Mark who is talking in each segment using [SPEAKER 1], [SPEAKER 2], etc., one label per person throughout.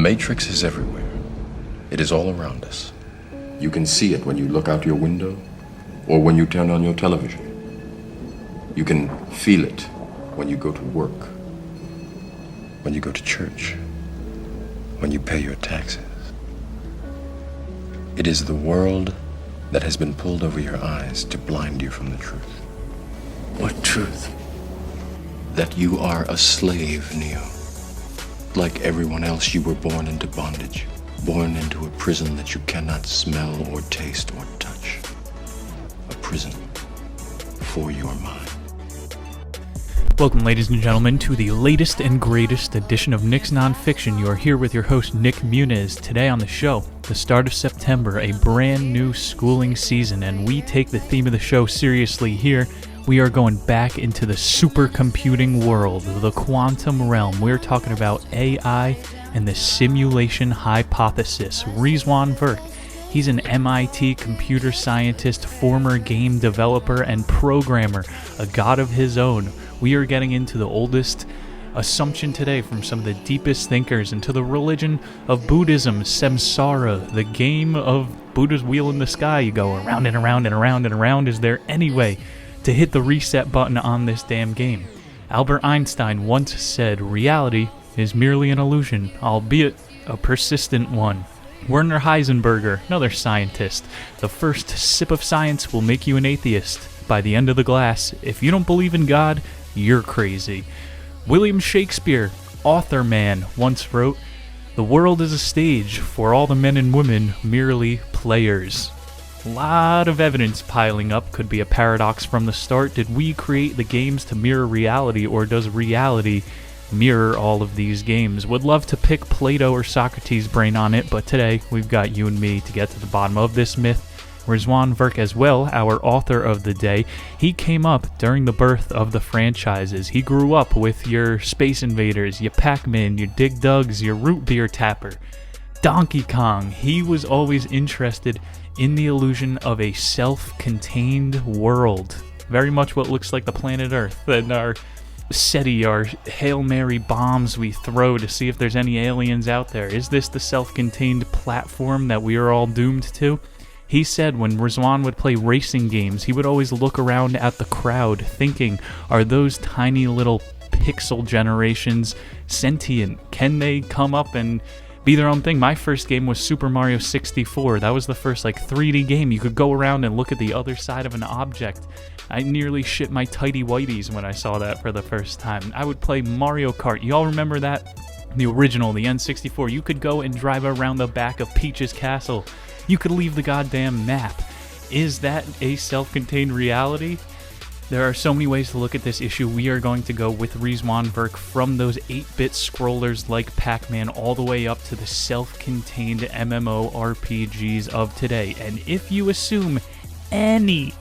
[SPEAKER 1] Matrix is everywhere. It is all around us. You can see it when you look out your window or when you turn on your television. You can feel it when you go to work, when you go to church, when you pay your taxes. It is the world that has been pulled over your eyes to blind you from the truth.
[SPEAKER 2] What truth?
[SPEAKER 1] That you are a slave, Neo. Like everyone else, you were born into bondage, born into a prison that you cannot smell or taste or touch. A prison for your mind.
[SPEAKER 3] Welcome, ladies and gentlemen, to the latest and greatest edition of Nick's Nonfiction. You are here with your host, Nick Muniz. Today on the show, the start of September, a brand new schooling season, and we take the theme of the show seriously here. We are going back into the supercomputing world, the quantum realm. We're talking about AI and the simulation hypothesis. Rizwan Virk, he's an MIT computer scientist, former game developer, and programmer, a god of his own. We are getting into the oldest assumption today from some of the deepest thinkers into the religion of Buddhism, samsara, the game of Buddha's wheel in the sky. You go around and around and around and around. Is there any way to hit the reset button on this damn game? Albert Einstein once said, reality is merely an illusion, albeit a persistent one. Werner Heisenberger, another scientist, the first sip of science will make you an atheist. By the end of the glass, if you don't believe in God, you're crazy. William Shakespeare, author man, once wrote, the world is a stage, for all the men and women merely players. A lot of evidence piling up. Could be a paradox from the start. Did we create the games to mirror reality, or does reality mirror all of these games? Would love to pick Plato or Socrates' brain on it, but today we've got you and me to get to the bottom of this myth. Rizwan Virk as well, our author of the day. He came up during the birth of the franchises. He grew up with your Space Invaders, your Pac-Man, your Dig Dugs, your Root Beer Tapper, Donkey Kong. He was always interested in the illusion of a self-contained world. Very much what looks like the planet Earth and our SETI, our Hail Mary bombs we throw to see if there's any aliens out there. Is this the self-contained platform that we are all doomed to? He said when Rizwan would play racing games, he would always look around at the crowd thinking, are those tiny little pixel generations sentient? Can they come up and be their own thing? My first game was Super Mario 64. That was the first 3D game. You could go around and look at the other side of an object. I nearly shit my tighty whities when I saw that for the first time. I would play Mario Kart. Y'all remember that? The original, the N64. You could go and drive around the back of Peach's castle. You could leave the goddamn map. Is that a self-contained reality? There are so many ways to look at this issue. We are going to go with Rizwan Virk from those 8-bit scrollers like Pac-Man all the way up to the self-contained MMORPGs of today. And if you assume any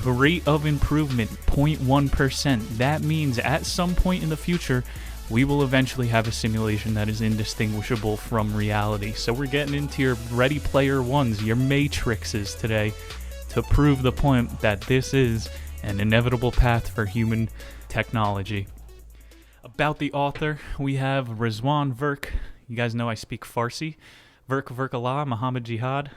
[SPEAKER 3] rate of improvement, 0.1%, that means at some point in the future, we will eventually have a simulation that is indistinguishable from reality. So we're getting into your Ready Player Ones, your Matrixes today, to prove the point that this is an inevitable path for human technology. About the author, we have Rizwan Virk. You guys know I speak Farsi. Virk Allah, Muhammad Jihad.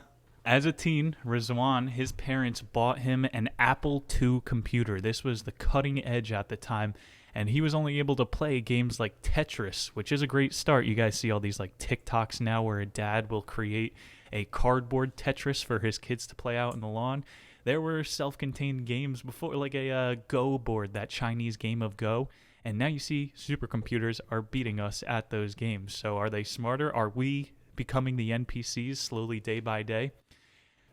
[SPEAKER 3] As a teen, Rizwan, his parents bought him an Apple II computer. This was the cutting edge at the time. And he was only able to play games like Tetris, which is a great start. You guys see all these TikToks now where a dad will create a cardboard Tetris for his kids to play out in the lawn. There were self-contained games before, like a Go board, that Chinese game of Go. And now you see supercomputers are beating us at those games. So are they smarter? Are we becoming the NPCs slowly day by day?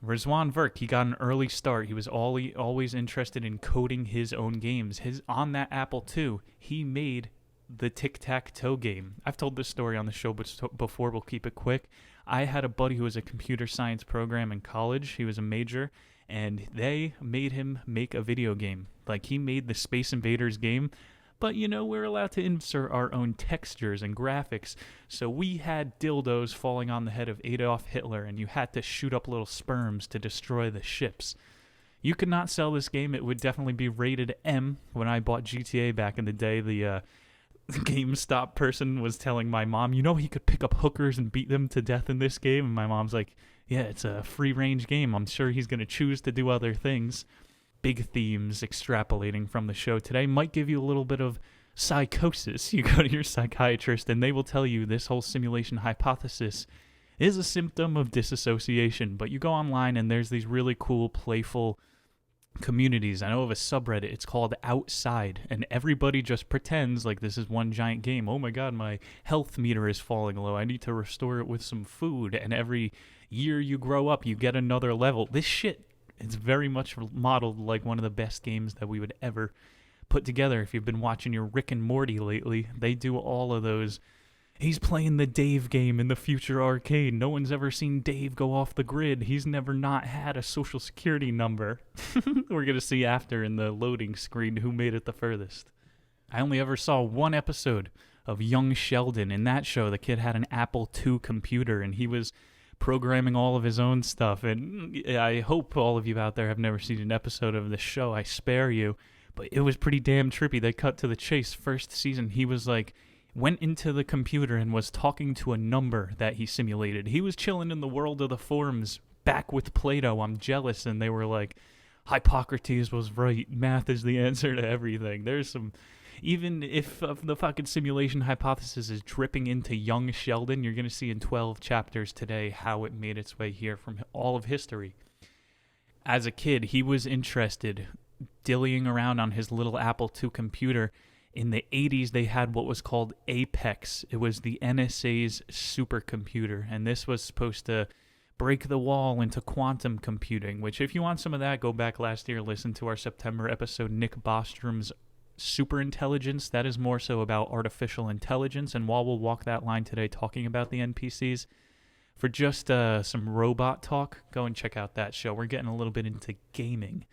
[SPEAKER 3] Rizwan Virk, he got an early start. He was always interested in coding his own games. On that Apple II, he made the tic-tac-toe game. I've told this story on the show before. We'll keep it quick. I had a buddy who was a computer science program in college. He was a major, and they made him make a video game. He made the Space Invaders game. But, we're allowed to insert our own textures and graphics. So we had dildos falling on the head of Adolf Hitler, and you had to shoot up little sperms to destroy the ships. You could not sell this game. It would definitely be rated M. When I bought GTA back in the day, the GameStop person was telling my mom, he could pick up hookers and beat them to death in this game. And my mom's like, yeah, it's a free-range game. I'm sure he's going to choose to do other things. Big themes extrapolating from the show today might give you a little bit of psychosis. You go to your psychiatrist and they will tell you this whole simulation hypothesis is a symptom of disassociation. But you go online and there's these really cool, playful communities. I know of a subreddit, it's called Outside, and everybody just pretends like this is one giant game. Oh my god, my health meter is falling low. I need to restore it with some food. And every year you grow up, you get another level. This shit, it's very much modeled like one of the best games that we would ever put together. If you've been watching your Rick and Morty lately, they do all of those. He's playing the Dave game in the future arcade. No one's ever seen Dave go off the grid. He's never not had a social security number. We're going to see after in the loading screen who made it the furthest. I only ever saw one episode of Young Sheldon. In that show, the kid had an Apple II computer, and he was programming all of his own stuff. And I hope all of you out there have never seen an episode of this show. I spare you. But it was pretty damn trippy. They cut to the chase. First season, he was like, went into the computer and was talking to a number that he simulated. He was chilling in the world of the forums, back with Plato. I'm jealous. And they were like, Hippocrates was right. Math is the answer to everything. There's some, even if the fucking simulation hypothesis is dripping into Young Sheldon, you're going to see in 12 chapters today how it made its way here from all of history. As a kid, he was interested, dillying around on his little Apple II computer. In the 80s, they had what was called Apex. It was the NSA's supercomputer, and this was supposed to break the wall into quantum computing, which if you want some of that, go back last year, listen to our September episode, Nick Bostrom's Superintelligence. That is more so about artificial intelligence, and while we'll walk that line today talking about the NPCs, for just some robot talk, go and check out that show. We're getting a little bit into gaming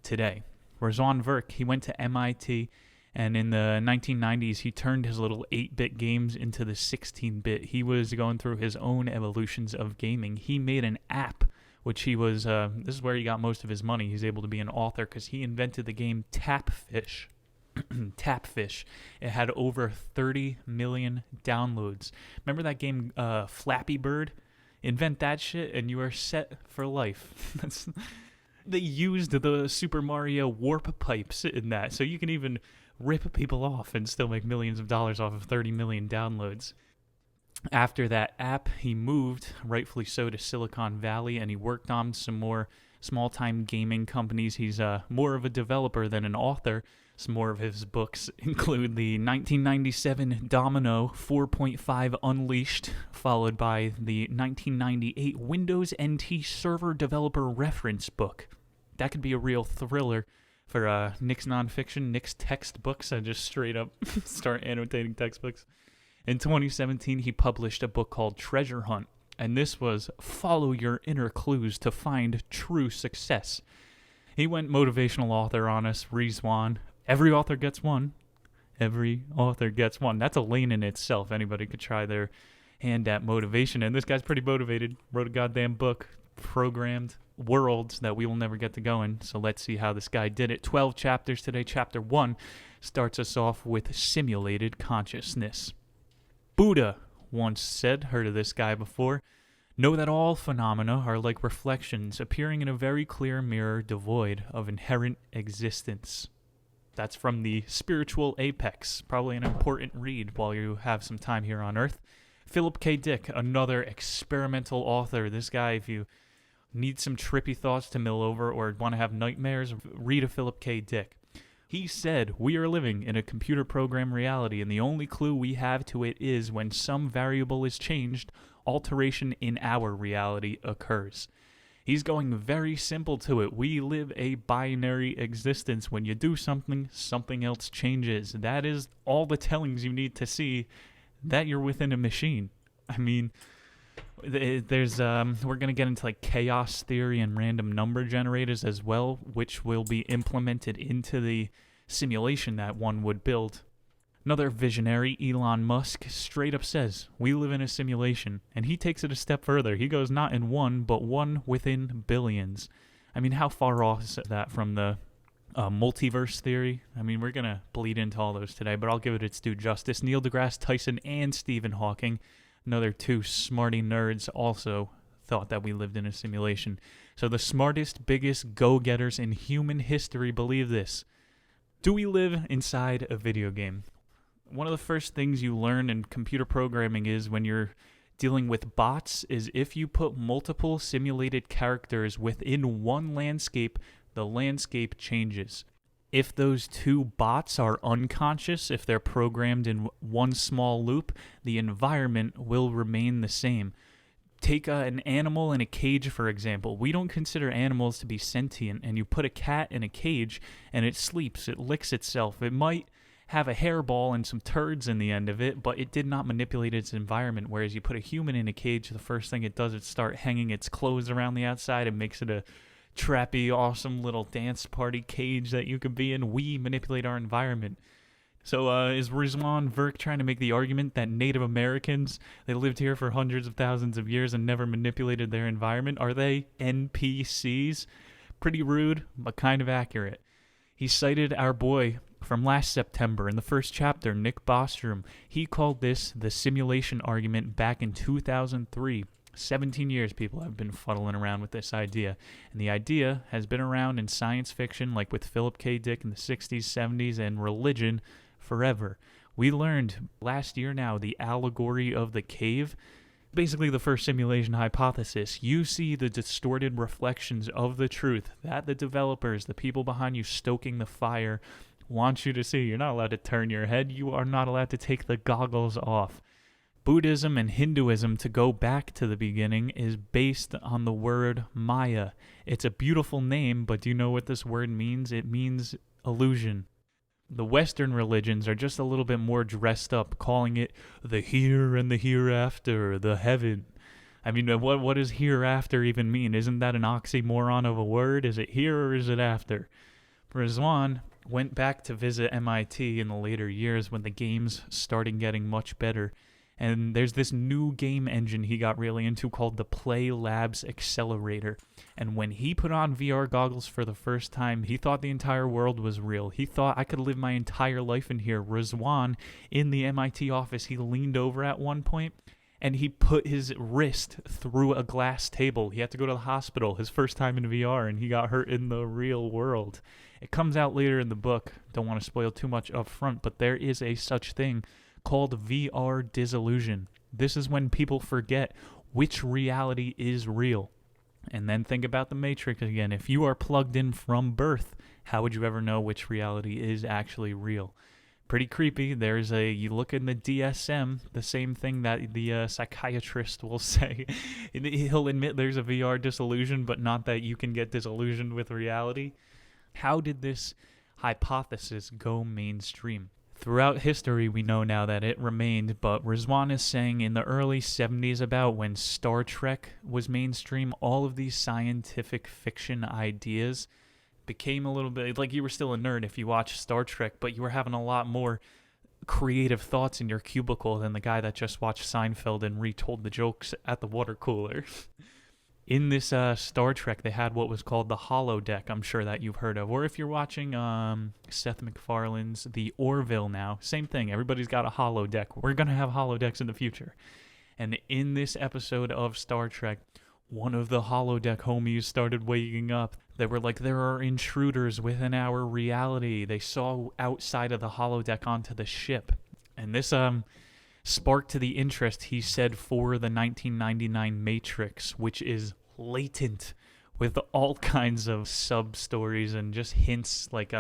[SPEAKER 3] today. Razan Verk, he went to MIT, and in the 1990s, he turned his little 8-bit games into the 16-bit. He was going through his own evolutions of gaming. He made an app, which he was, this is where he got most of his money. He's able to be an author because he invented the game Tapfish. Tapfish. It had over 30 million downloads. Remember that game Flappy Bird? Invent that shit and you are set for life. They used the Super Mario warp pipes in that, so you can even rip people off and still make millions of dollars off of 30 million downloads. After that app, he moved, rightfully so, to Silicon Valley, and he worked on some more small-time gaming companies. He's more of a developer than an author. Some more of his books include the 1997 Domino 4.5 Unleashed, followed by the 1998 Windows NT Server Developer Reference Book. That could be a real thriller for Nick's nonfiction, Nick's textbooks. I just straight up start annotating textbooks. In 2017, he published a book called Treasure Hunt, and this was Follow Your Inner Clues to Find True Success. He went motivational author on us, Rizwan. Every author gets one. Every author gets one. That's a lane in itself. Anybody could try their hand at motivation, and this guy's pretty motivated. Wrote a goddamn book, programmed worlds that we will never get to go in, so let's see how this guy did it. 12 chapters today. Chapter 1 starts us off with simulated consciousness. Buddha once said, heard of this guy before, know that all phenomena are like reflections appearing in a very clear mirror devoid of inherent existence. That's from the Spiritual Apex, probably an important read while you have some time here on Earth. Philip K. Dick, another experimental author. This guy, if you need some trippy thoughts to mill over or want to have nightmares, read a Philip K. Dick. He said, we are living in a computer program reality, and the only clue we have to it is when some variable is changed, alteration in our reality occurs. He's going very simple to it. We live a binary existence. When you do something, something else changes. That is all the tellings you need to see that you're within a machine. I mean, there's we're going to get into like chaos theory and random number generators as well, which will be implemented into the simulation that one would build. Another visionary, Elon Musk, straight up says, we live in a simulation, and he takes it a step further. He goes not in one, but one within billions. I mean, how far off is that from the multiverse theory. I mean, we're going to bleed into all those today, but I'll give it its due justice. Neil deGrasse Tyson and Stephen Hawking, another two smarty nerds, also thought that we lived in a simulation. So the smartest, biggest go-getters in human history believe this. Do we live inside a video game? One of the first things you learn in computer programming is when you're dealing with bots is if you put multiple simulated characters within one landscape, the landscape changes. If those two bots are unconscious, if they're programmed in one small loop, the environment will remain the same. Take an animal in a cage, for example. We don't consider animals to be sentient, and you put a cat in a cage, and it sleeps, it licks itself. It might have a hairball and some turds in the end of it, but it did not manipulate its environment, whereas you put a human in a cage, the first thing it does is start hanging its clothes around the outside and makes it a trappy, awesome little dance party cage that you could be in. We manipulate our environment. So is Rizwan Virk trying to make the argument that Native Americans, they lived here for hundreds of thousands of years and never manipulated their environment? Are they NPCs? Pretty rude, but kind of accurate. He cited our boy from last September in the first chapter, Nick Bostrom. He called this the simulation argument back in 2003. 17 years people have been fuddling around with this idea. And the idea has been around in science fiction, like with Philip K. Dick in the 60s, 70s, and religion forever. We learned last year now the allegory of the cave. Basically the first simulation hypothesis. You see the distorted reflections of the truth that the developers, the people behind you stoking the fire, want you to see. You're not allowed to turn your head. You are not allowed to take the goggles off. Buddhism and Hinduism, to go back to the beginning, is based on the word Maya. It's a beautiful name, but do you know what this word means? It means illusion. The Western religions are just a little bit more dressed up, calling it the here and the hereafter, the heaven. I mean, what does hereafter even mean? Isn't that an oxymoron of a word? Is it here or is it after? Rizwan went back to visit MIT in the later years when the games started getting much better. And there's this new game engine he got really into called the Play Labs Accelerator. And when he put on VR goggles for the first time, he thought the entire world was real. He thought, I could live my entire life in here. Rizwan, in the MIT office, he leaned over at one point and he put his wrist through a glass table. He had to go to the hospital his first time in VR, and he got hurt in the real world. It comes out later in the book. Don't want to spoil too much up front, but there is a such thing called VR disillusion. This is when people forget which reality is real. And then think about the Matrix again. If you are plugged in from birth, how would you ever know which reality is actually real? Pretty creepy. You look in the DSM, the same thing that the psychiatrist will say. He'll admit there's a VR disillusion, but not that you can get disillusioned with reality. How did this hypothesis go mainstream? Throughout history, we know now that it remained, but Rizwan is saying in the early 70s, about when Star Trek was mainstream, all of these scientific fiction ideas became a little bit like you were still a nerd if you watched Star Trek, but you were having a lot more creative thoughts in your cubicle than the guy that just watched Seinfeld and retold the jokes at the water cooler. In this Star Trek, they had what was called the holodeck, I'm sure that you've heard of. Or if you're watching Seth MacFarlane's The Orville now, same thing. Everybody's got a holodeck. We're going to have holodecks in the future. And in this episode of Star Trek, one of the holodeck homies started waking up. They were like, there are intruders within our reality. They saw outside of the holodeck onto the ship. And this sparked to the interest, he said, for the 1999 Matrix, which is latent with all kinds of sub-stories and just hints. Like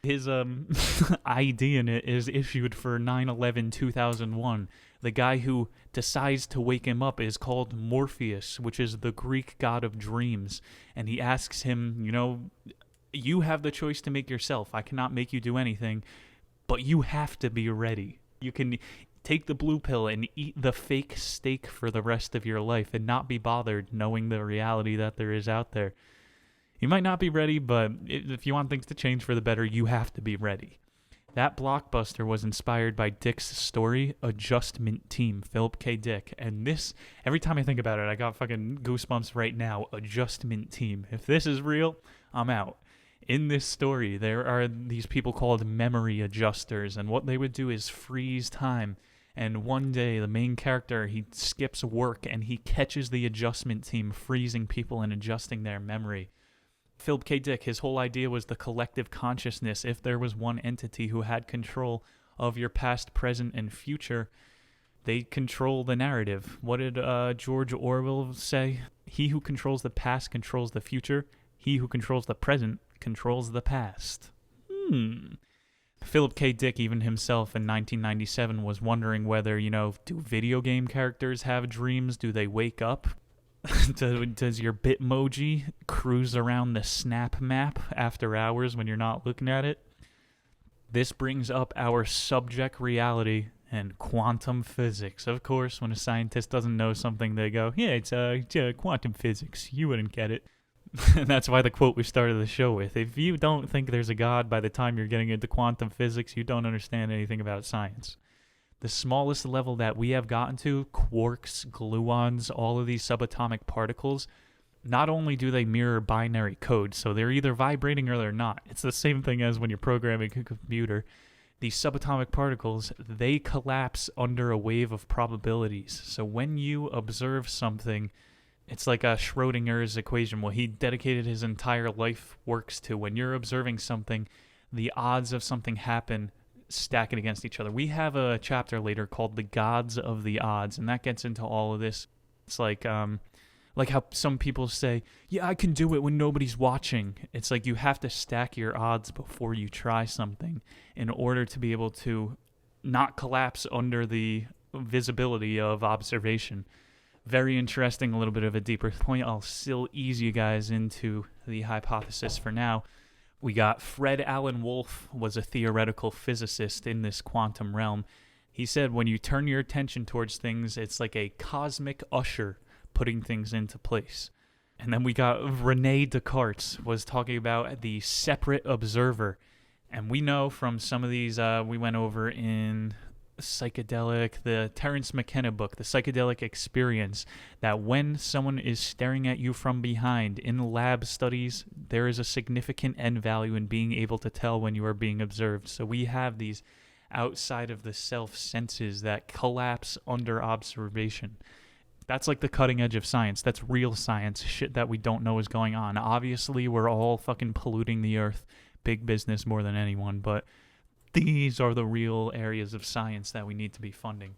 [SPEAKER 3] his ID in it is issued for 9/11/2001. The guy who decides to wake him up is called Morpheus, which is the Greek god of dreams. And he asks him, you have the choice to make yourself. I cannot make you do anything, but you have to be ready. You can take the blue pill and eat the fake steak for the rest of your life and not be bothered knowing the reality that there is out there. You might not be ready, but if you want things to change for the better, you have to be ready. That blockbuster was inspired by Dick's story, Adjustment Team, Philip K. Dick. And this, every time I think about it, I got fucking goosebumps right now. Adjustment Team. If this is real, I'm out. In this story, there are these people called memory adjusters, and what they would do is freeze time. And one day, the main character, he skips work, and he catches the adjustment team freezing people and adjusting their memory. Philip K. Dick, his whole idea was the collective consciousness. If there was one entity who had control of your past, present, and future, they control the narrative. What did George Orwell say? He who controls the past controls the future. He who controls the present controls the past. Philip K. Dick, even himself in 1997, was wondering whether, do video game characters have dreams? Do they wake up? Does your Bitmoji cruise around the snap map after hours when you're not looking at it? This brings up our subject reality and quantum physics. Of course, when a scientist doesn't know something, they go, yeah, it's quantum physics. You wouldn't get it. And that's why the quote we started the show with. If you don't think there's a God by the time you're getting into quantum physics, you don't understand anything about science. The smallest level that we have gotten to, quarks, gluons, all of these subatomic particles, not only do they mirror binary code, so they're either vibrating or they're not. It's the same thing as when you're programming a computer. These subatomic particles, they collapse under a wave of probabilities. So when you observe something, it's like a Schrodinger's equation, what he dedicated his entire life works to. When you're observing something, the odds of something happen stack it against each other. We have a chapter later called The Gods of the Odds, and that gets into all of this. It's like how some people say, yeah, I can do it when nobody's watching. It's like you have to stack your odds before you try something in order to be able to not collapse under the visibility of observation. Very interesting, a little bit of a deeper point. I'll still ease you guys into the hypothesis for now. We got Fred Alan Wolf was a theoretical physicist in this quantum realm. He said when you turn your attention towards things, it's like a cosmic usher putting things into place. And then we got René Descartes was talking about the separate observer. And we know from some of these we went over in the Terence McKenna book, The Psychedelic Experience, that when someone is staring at you from behind in lab studies, there is a significant end value in being able to tell when you are being observed. So we have these outside of the self senses that collapse under observation. That's like the cutting edge of science. That's real science, shit that we don't know is going on. Obviously, we're all fucking polluting the earth, big business more than anyone, but these are the real areas of science that we need to be funding.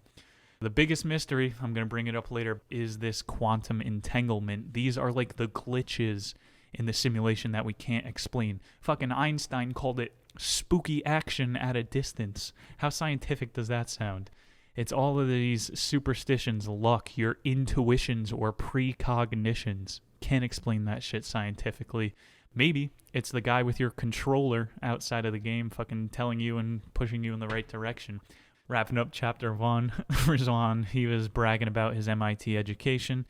[SPEAKER 3] The biggest mystery, I'm going to bring it up later, is this quantum entanglement. These are like the glitches in the simulation that we can't explain. Fucking Einstein called it spooky action at a distance. How scientific does that sound? It's all of these superstitions, luck, your intuitions or precognitions. Can't explain that shit scientifically. Maybe it's the guy with your controller outside of the game fucking telling you and pushing you in the right direction. Wrapping up chapter 1, Rizwan, he was bragging about his MIT education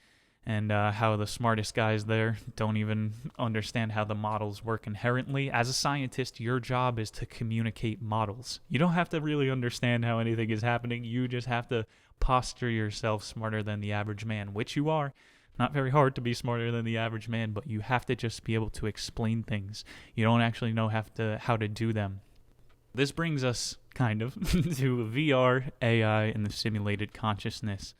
[SPEAKER 3] and how the smartest guys there don't even understand how the models work inherently. As a scientist, your job is to communicate models. You don't have to really understand how anything is happening. You just have to posture yourself smarter than the average man, which you are. Not very hard to be smarter than the average man, but you have to just be able to explain things. You don't actually know how to do them. This brings us, kind of, to VR, AI, and the simulated consciousness.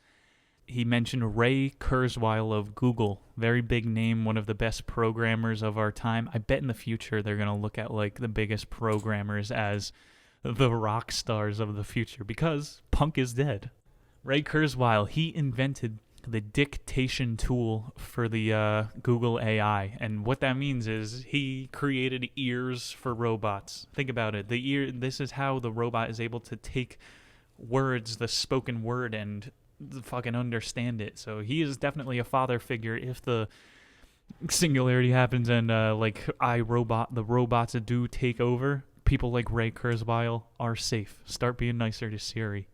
[SPEAKER 3] He mentioned Ray Kurzweil of Google, very big name, one of the best programmers of our time. I bet in the future they're going to look at like the biggest programmers as the rock stars of the future, because punk is dead. Ray Kurzweil, he invented the dictation tool for the Google AI, and what that means is he created ears for robots. Think about it. This is how the robot is able to take words, the spoken word, and fucking understand it. So he is definitely a father figure if the singularity happens and iRobot, the robots that do take over. People like Ray Kurzweil are safe. Start being nicer to Siri.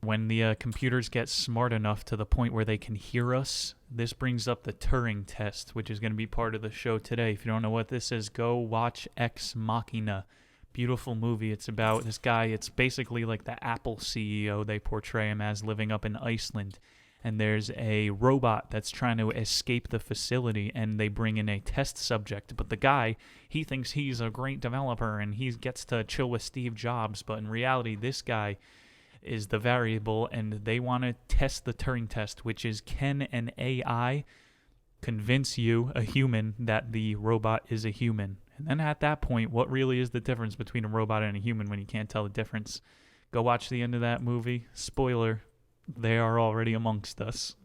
[SPEAKER 3] When the computers get smart enough to the point where they can hear us, this brings up the Turing test, which is going to be part of the show today. If you don't know what this is, go watch Ex Machina. Beautiful movie. It's about this guy. It's basically like the Apple CEO. They portray him as living up in Iceland. and there's a robot that's trying to escape the facility, and they bring in a test subject. But the guy, he thinks he's a great developer, and he gets to chill with Steve Jobs, but in reality, this guy is the variable, and they want to test the Turing test, which is, can an AI convince you, a human, that the robot is a human? And then at that point, what really is the difference between a robot and a human when you can't tell the difference? Go watch the end of that movie. Spoiler, they are already amongst us.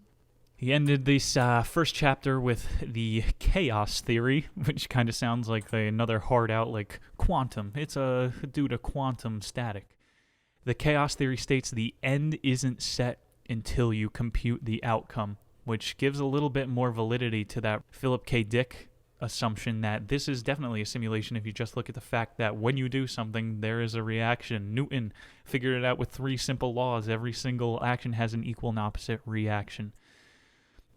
[SPEAKER 3] He ended this first chapter with the chaos theory, which kind of sounds like another hard out like quantum. It's due to quantum static. The chaos theory states the end isn't set until you compute the outcome, which gives a little bit more validity to that Philip K. Dick assumption that this is definitely a simulation if you just look at the fact that when you do something, there is a reaction. Newton figured it out with 3 simple laws. Every single action has an equal and opposite reaction.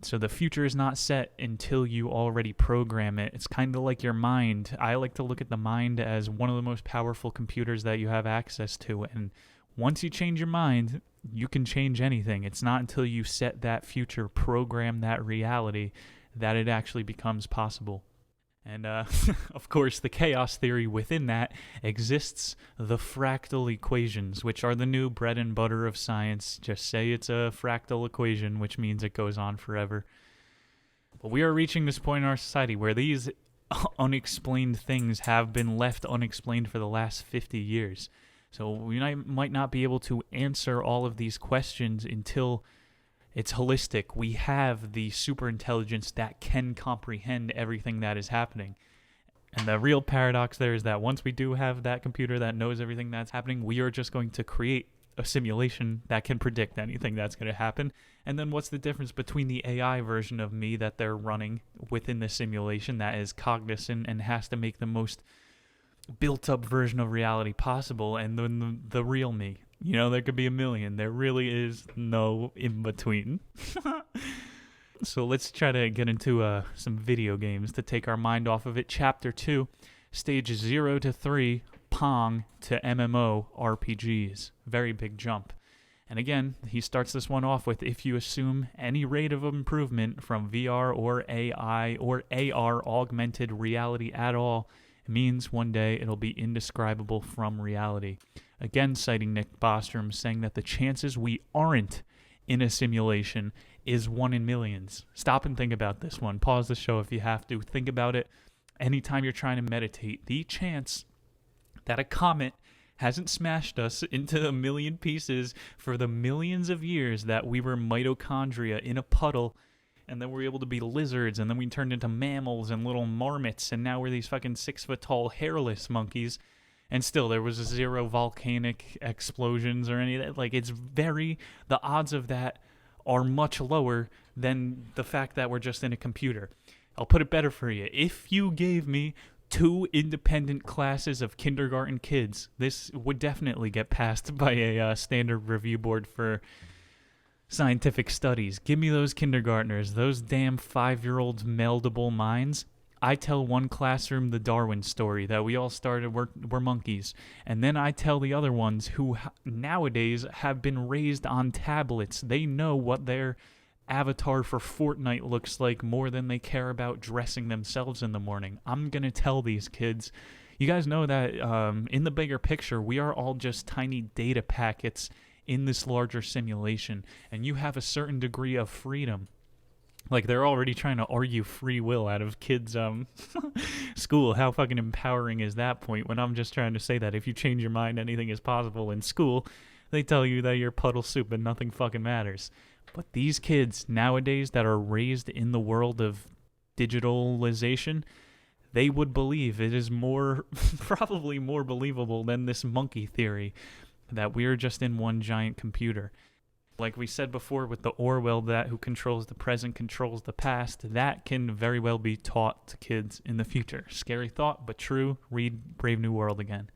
[SPEAKER 3] So the future is not set until you already program it. It's kind of like your mind. I like to look at the mind as one of the most powerful computers that you have access to, and once you change your mind, you can change anything. It's not until you set that future, program that reality, that it actually becomes possible. And, of course, the chaos theory within that exists the fractal equations, which are the new bread and butter of science. Just say it's a fractal equation, which means it goes on forever. But we are reaching this point in our society where these unexplained things have been left unexplained for the last 50 years. So we might not be able to answer all of these questions until it's holistic. We have the superintelligence that can comprehend everything that is happening. And the real paradox there is that once we do have that computer that knows everything that's happening, we are just going to create a simulation that can predict anything that's going to happen. And then what's the difference between the AI version of me that they're running within the simulation that is cognizant and has to make the most built-up version of reality possible, and then the real me? You know, there could be a million. There really is no in-between. So let's try to get into some video games to take our mind off of it. Chapter 2, stages 0 to 3, Pong to MMORPGs. Very big jump. And again, he starts this one off with, if you assume any rate of improvement from VR or AI or AR augmented reality at all, it means one day it'll be indescribable from reality. Again, citing Nick Bostrom, saying that the chances we aren't in a simulation is 1 in millions. Stop and think about this one. Pause the show if you have to. Think about it anytime you're trying to meditate. The chance that a comet hasn't smashed us into a million pieces for the millions of years that we were mitochondria in a puddle, and then we're able to be lizards, and then we turned into mammals and little marmots, and now we're these fucking 6-foot-tall hairless monkeys, and still there was 0 volcanic explosions or any of that. Like, the odds of that are much lower than the fact that we're just in a computer. I'll put it better for you. If you gave me 2 independent classes of kindergarten kids, this would definitely get passed by a standard review board for scientific studies. Give me those kindergartners, those damn 5-year-olds' meldable minds. I tell one classroom the Darwin story, that we all started, we're monkeys. And then I tell the other ones who nowadays have been raised on tablets. They know what their avatar for Fortnite looks like more than they care about dressing themselves in the morning. I'm going to tell these kids, you guys know that in the bigger picture, we are all just tiny data packets in this larger simulation, and you have a certain degree of freedom. Like, they're already trying to argue free will out of kids' school. How fucking empowering is that point, when I'm just trying to say that if you change your mind, anything is possible in school? They tell you that you're puddle soup and nothing fucking matters. But these kids nowadays that are raised in the world of digitalization, they would believe it is probably more believable than this monkey theory, that we're just in one giant computer. Like we said before with the Orwell, that who controls the present controls the past, that can very well be taught to kids in the future. Scary thought, but true. Read Brave New World again.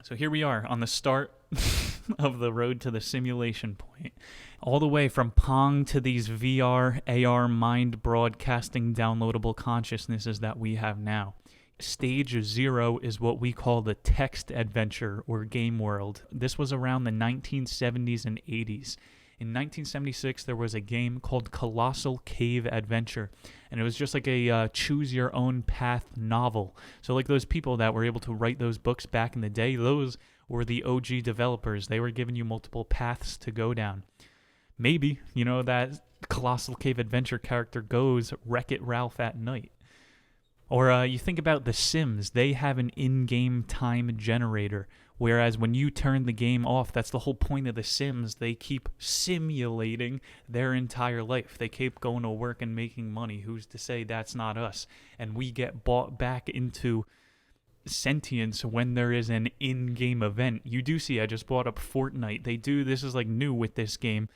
[SPEAKER 3] So here we are on the start of the road to the simulation point. All the way from Pong to these VR, AR, mind broadcasting downloadable consciousnesses that we have now. Stage 0 is what we call the text adventure or game world. This was around the 1970s and 80s. In 1976, there was a game called Colossal Cave Adventure, and it was just like a choose-your-own-path novel. So like those people that were able to write those books back in the day, those were the OG developers. They were giving you multiple paths to go down. Maybe, that Colossal Cave Adventure character goes Wreck-It Ralph at night. Or you think about The Sims. They have an in-game time generator, whereas when you turn the game off, that's the whole point of The Sims. They keep simulating their entire life. They keep going to work and making money. Who's to say that's not us? And we get bought back into sentience when there is an in-game event. You do see, I just brought up Fortnite. This is like new with this game.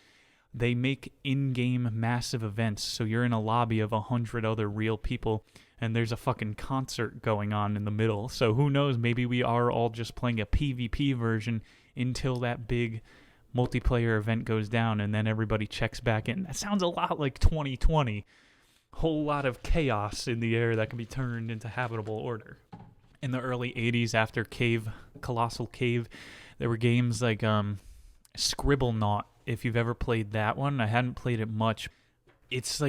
[SPEAKER 3] They make in-game massive events, so you're in a lobby of 100 other real people, and there's a fucking concert going on in the middle. So who knows, maybe we are all just playing a PvP version until that big multiplayer event goes down, and then everybody checks back in. That sounds a lot like 2020. Whole lot of chaos in the air that can be turned into habitable order. In the early 80s, after Colossal Cave, there were games like Scribblenaught. If you've ever played that one, I hadn't played it much. It's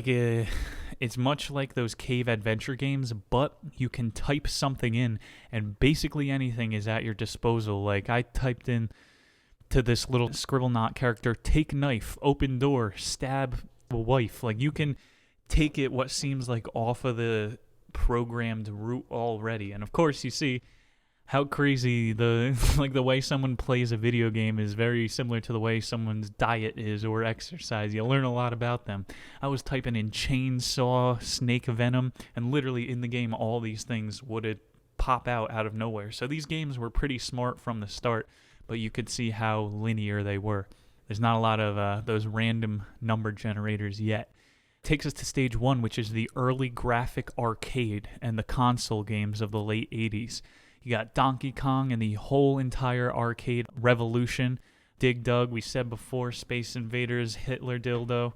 [SPEAKER 3] much like those cave adventure games, but you can type something in, and basically anything is at your disposal. Like, I typed in to this little Scribblenaught character, take knife, open door, stab the wife. Like, you can take it what seems like off of the programmed route already. And of course, you see how crazy the way someone plays a video game is very similar to the way someone's diet is or exercise. You'll learn a lot about them. I was typing in chainsaw, snake venom, and literally in the game all these things would pop out of nowhere. So these games were pretty smart from the start, but you could see how linear they were. There's not a lot of those random number generators yet. Takes us to stage one, which is the early graphic arcade and the console games of the late 80s. You got Donkey Kong and the whole entire arcade revolution. Dig Dug, we said before, Space Invaders, Hitler Dildo.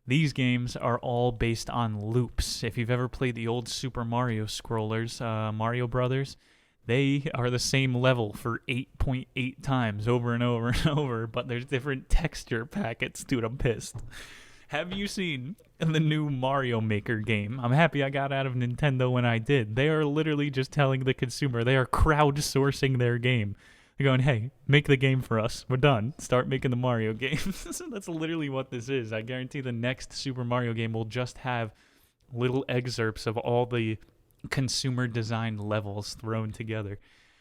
[SPEAKER 3] These games are all based on loops. If you've ever played the old Super Mario scrollers, Mario Brothers, they are the same level for 8.8 times over and over and over, but there's different texture packets. Dude, I'm pissed. Have you seen the new Mario Maker game? I'm happy I got out of Nintendo when I did. They are literally just telling the consumer, they are crowdsourcing their game. They're going, hey, make the game for us. We're done. Start making the Mario games. So that's literally what this is. I guarantee the next Super Mario game will just have little excerpts of all the consumer designed levels thrown together.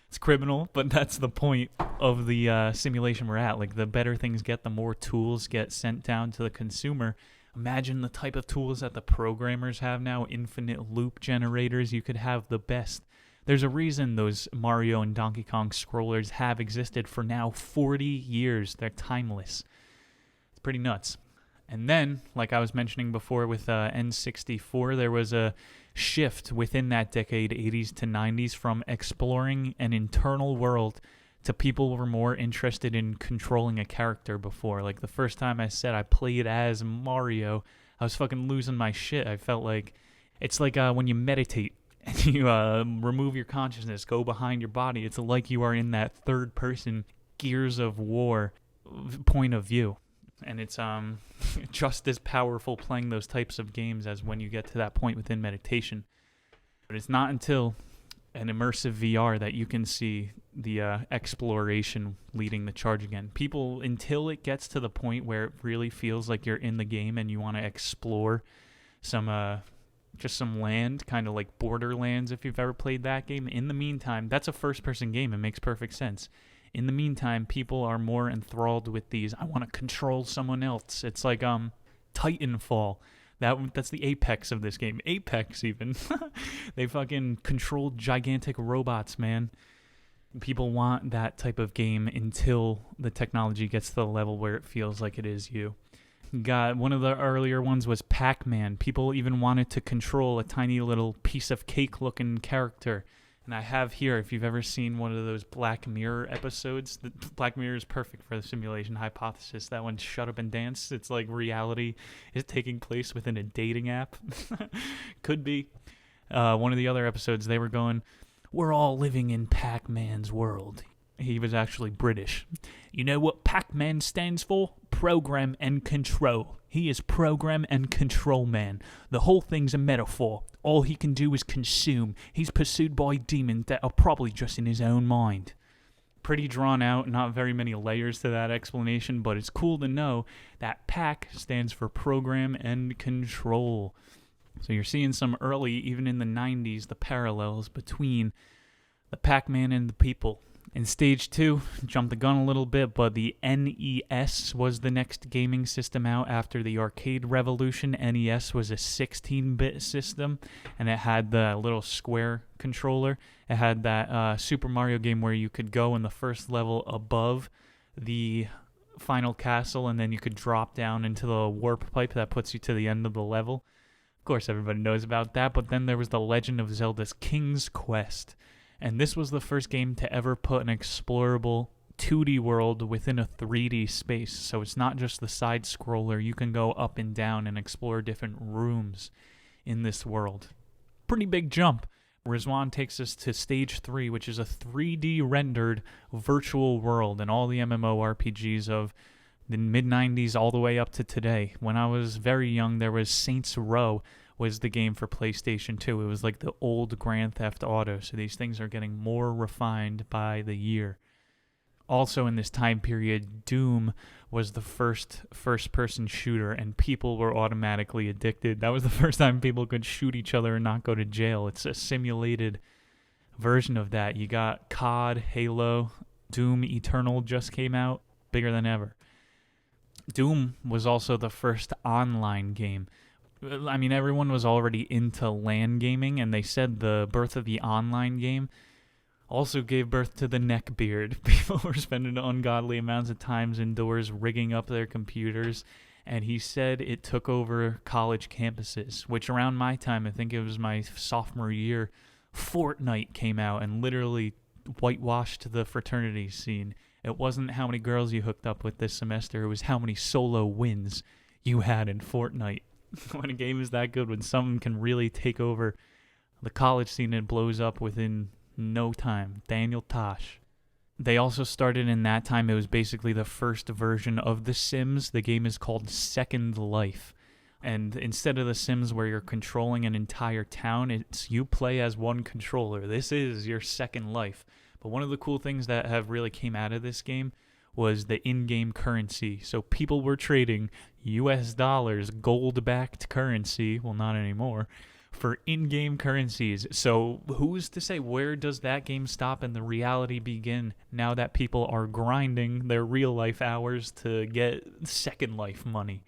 [SPEAKER 3] It's criminal, but that's the point of the simulation we're at. Like, the better things get, the more tools get sent down to the consumer. Imagine the type of tools that the programmers have now, infinite loop generators. You could have the best. There's a reason those Mario and Donkey Kong scrollers have existed for now 40 years. They're timeless. It's pretty nuts. And then, like I was mentioning before with N64, there was a shift within that decade, 80s to 90s, from exploring an internal world to people were more interested in controlling a character before. Like, the first time I said I played as Mario, I was fucking losing my shit. I felt like, it's like when you meditate and you remove your consciousness, go behind your body. It's like you are in that third-person Gears of War point of view. And it's just as powerful playing those types of games as when you get to that point within meditation. But it's not until an immersive VR that you can see the exploration leading the charge again. People, until it gets to the point where it really feels like you're in the game and you want to explore some just some land, kind of like Borderlands if you've ever played that game. In the meantime, that's a first-person game. It makes perfect sense. In the meantime, people are more enthralled with these, I want to control someone else. It's like Titanfall. That's the apex of this game. Apex, even. They fucking control gigantic robots, man. People want that type of game until the technology gets to the level where it feels like it is you. One of the earlier ones was Pac-Man. People even wanted to control a tiny little piece of cake-looking character. And I have here, if you've ever seen one of those Black Mirror episodes, Black Mirror is perfect for the simulation hypothesis. That one, Shut Up and Dance, it's like reality is taking place within a dating app. Could be. One of the other episodes, they were going, we're all living in Pac-Man's world. He was actually British. You know what Pac-Man stands for? program and control. He is program and control man. The whole thing's a metaphor. All he can do is consume. He's pursued by demons that are probably just in his own mind. Pretty drawn out, not very many layers to that explanation, but it's cool to know that PAC stands for program and control. So you're seeing some early, even in the 90s, the parallels between the Pac-Man and the people. In Stage 2, jumped the gun a little bit, but the NES was the next gaming system out after the arcade revolution. NES was a 16-bit system, and it had the little square controller. It had that Super Mario game where you could go in the first level above the final castle, and then you could drop down into the warp pipe that puts you to the end of the level. Of course, everybody knows about that, but then there was The Legend of Zelda's King's Quest. And this was the first game to ever put an explorable 2D world within a 3D space. So it's not just the side scroller. You can go up and down and explore different rooms in this world. Pretty big jump. Rizwan takes us to Stage 3, which is a 3D rendered virtual world, and all the MMORPGs of the mid-90s all the way up to today. When I was very young, there was Saints Row was the game for PlayStation 2. It was like the old Grand Theft Auto, so these things are getting more refined by the year. Also in this time period, Doom was the first-person shooter, and people were automatically addicted. That was the first time people could shoot each other and not go to jail. It's a simulated version of that. You got COD, Halo, Doom Eternal just came out, bigger than ever. Doom was also the first online game. I mean, everyone was already into LAN gaming, and they said the birth of the online game also gave birth to the neckbeard. People were spending ungodly amounts of times indoors rigging up their computers, and he said it took over college campuses, which around my time, I think it was my sophomore year, Fortnite came out and literally whitewashed the fraternity scene. It wasn't how many girls you hooked up with this semester, it was how many solo wins you had in Fortnite. When a game is that good, when someone can really take over the college scene, it blows up within no time. Daniel Tosh. They also started in that time, it was basically the first version of The Sims. The game is called Second Life. And instead of The Sims where you're controlling an entire town, it's you play as one controller. This is your Second Life. But one of the cool things that have really came out of this game was the in-game currency. So people were trading US dollars, gold-backed currency, well, not anymore, for in-game currencies. So who's to say, where does that game stop and the reality begin now that people are grinding their real-life hours to get Second Life money?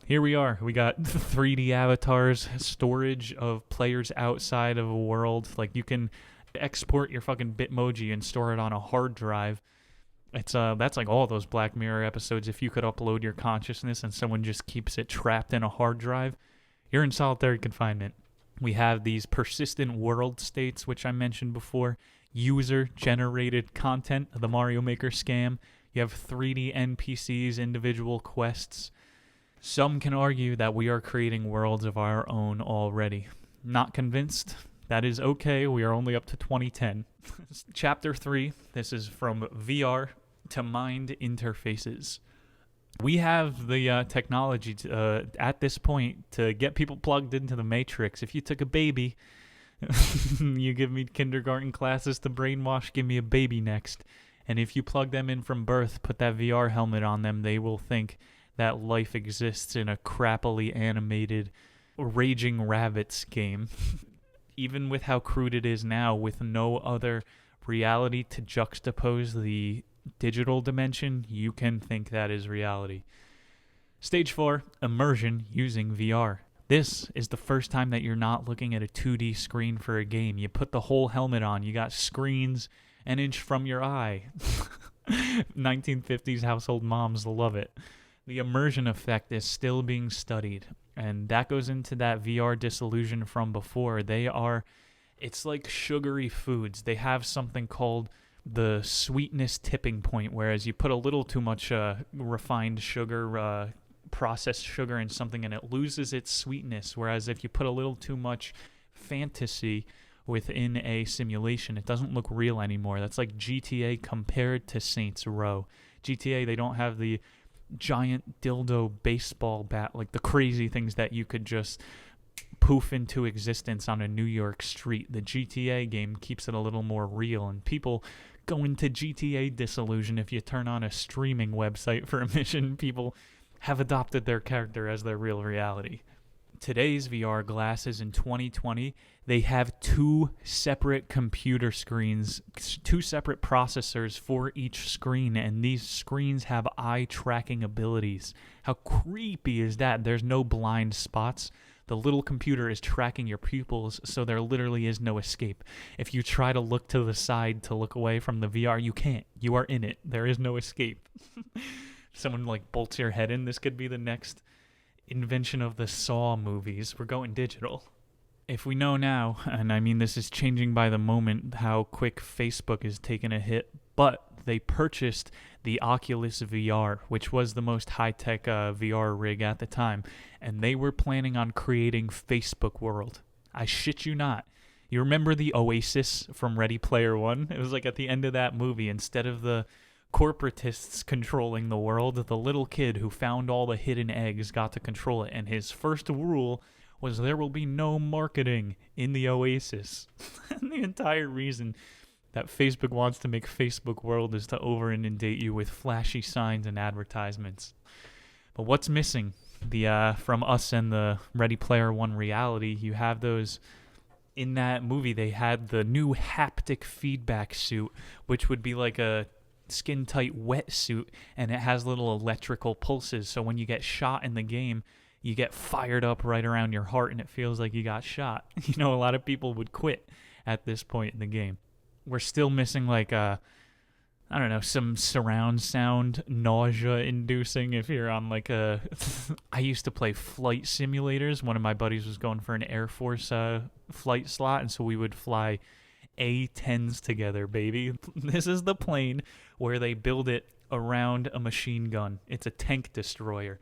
[SPEAKER 3] Here we are. We got 3D avatars, storage of players outside of a world. Like, you can export your fucking Bitmoji and store it on a hard drive. It's that's like all those Black Mirror episodes. If you could upload your consciousness and someone just keeps it trapped in a hard drive, you're in solitary confinement. We have these persistent world states, which I mentioned before. User-generated content, the Mario Maker scam. You have 3D NPCs, individual quests. Some can argue that we are creating worlds of our own already. Not convinced. That is okay. We are only up to 2010. Chapter 3. This is from VR to mind interfaces. We have the technology to, at this point to get people plugged into the Matrix. If you took a baby, you give me kindergarten classes to brainwash, give me a baby next. And if you plug them in from birth, put that VR helmet on them, they will think that life exists in a crappily animated Raging Rabbids game. Even with how crude it is now, with no other reality to juxtapose the digital dimension, you can think that is reality. Stage 4, immersion using VR. This is the first time that you're not looking at a 2D screen for a game. You put the whole helmet on, you got screens an inch from your eye. 1950s household moms love it. The immersion effect is still being studied. And that goes into that VR disillusion from before. It's like sugary foods. They have something called the sweetness tipping point, whereas you put a little too much refined sugar, processed sugar in something and it loses its sweetness. Whereas if you put a little too much fantasy within a simulation, it doesn't look real anymore. That's like GTA compared to Saints Row. GTA, they don't have the giant dildo baseball bat, like the crazy things that you could just poof into existence on a New York street. The GTA game keeps it a little more real, and people go into GTA disillusion if you turn on a streaming website for a mission. People have adopted their character as their real reality. Today's VR glasses in 2020, they have 2 separate computer screens, 2 separate processors for each screen, and these screens have eye tracking abilities. How creepy is that? There's no blind spots. The little computer is tracking your pupils, so there literally is no escape. If you try to look to the side to look away from the VR, you can't. You are in it. There is no escape. Someone like bolts your head in. This could be the next invention of the Saw movies. We're going digital. If we know now, and I mean this is changing by the moment, how quick Facebook is taking a hit, but they purchased the Oculus VR, which was the most high-tech VR rig at the time, and they were planning on creating Facebook World. I shit you not. You remember the Oasis from Ready Player One? It was like at the end of that movie, instead of the corporatists controlling the world, the little kid who found all the hidden eggs got to control it, and his first rule was there will be no marketing in the Oasis. And the entire reason that Facebook wants to make Facebook World is to over-inundate you with flashy signs and advertisements. But what's missing? From us and the Ready Player One reality, you have those. In that movie, they had the new haptic feedback suit, which would be like a skin-tight wetsuit, and it has little electrical pulses, so when you get shot in the game, you get fired up right around your heart, and it feels like you got shot. You know, a lot of people would quit at this point in the game. We're still missing, like, I don't know, some surround sound, nausea-inducing if you're on, like, a... I used to play flight simulators. One of my buddies was going for an Air Force flight slot, and so we would fly A-10s together, baby. This is the plane where they build it around a machine gun. It's a tank destroyer.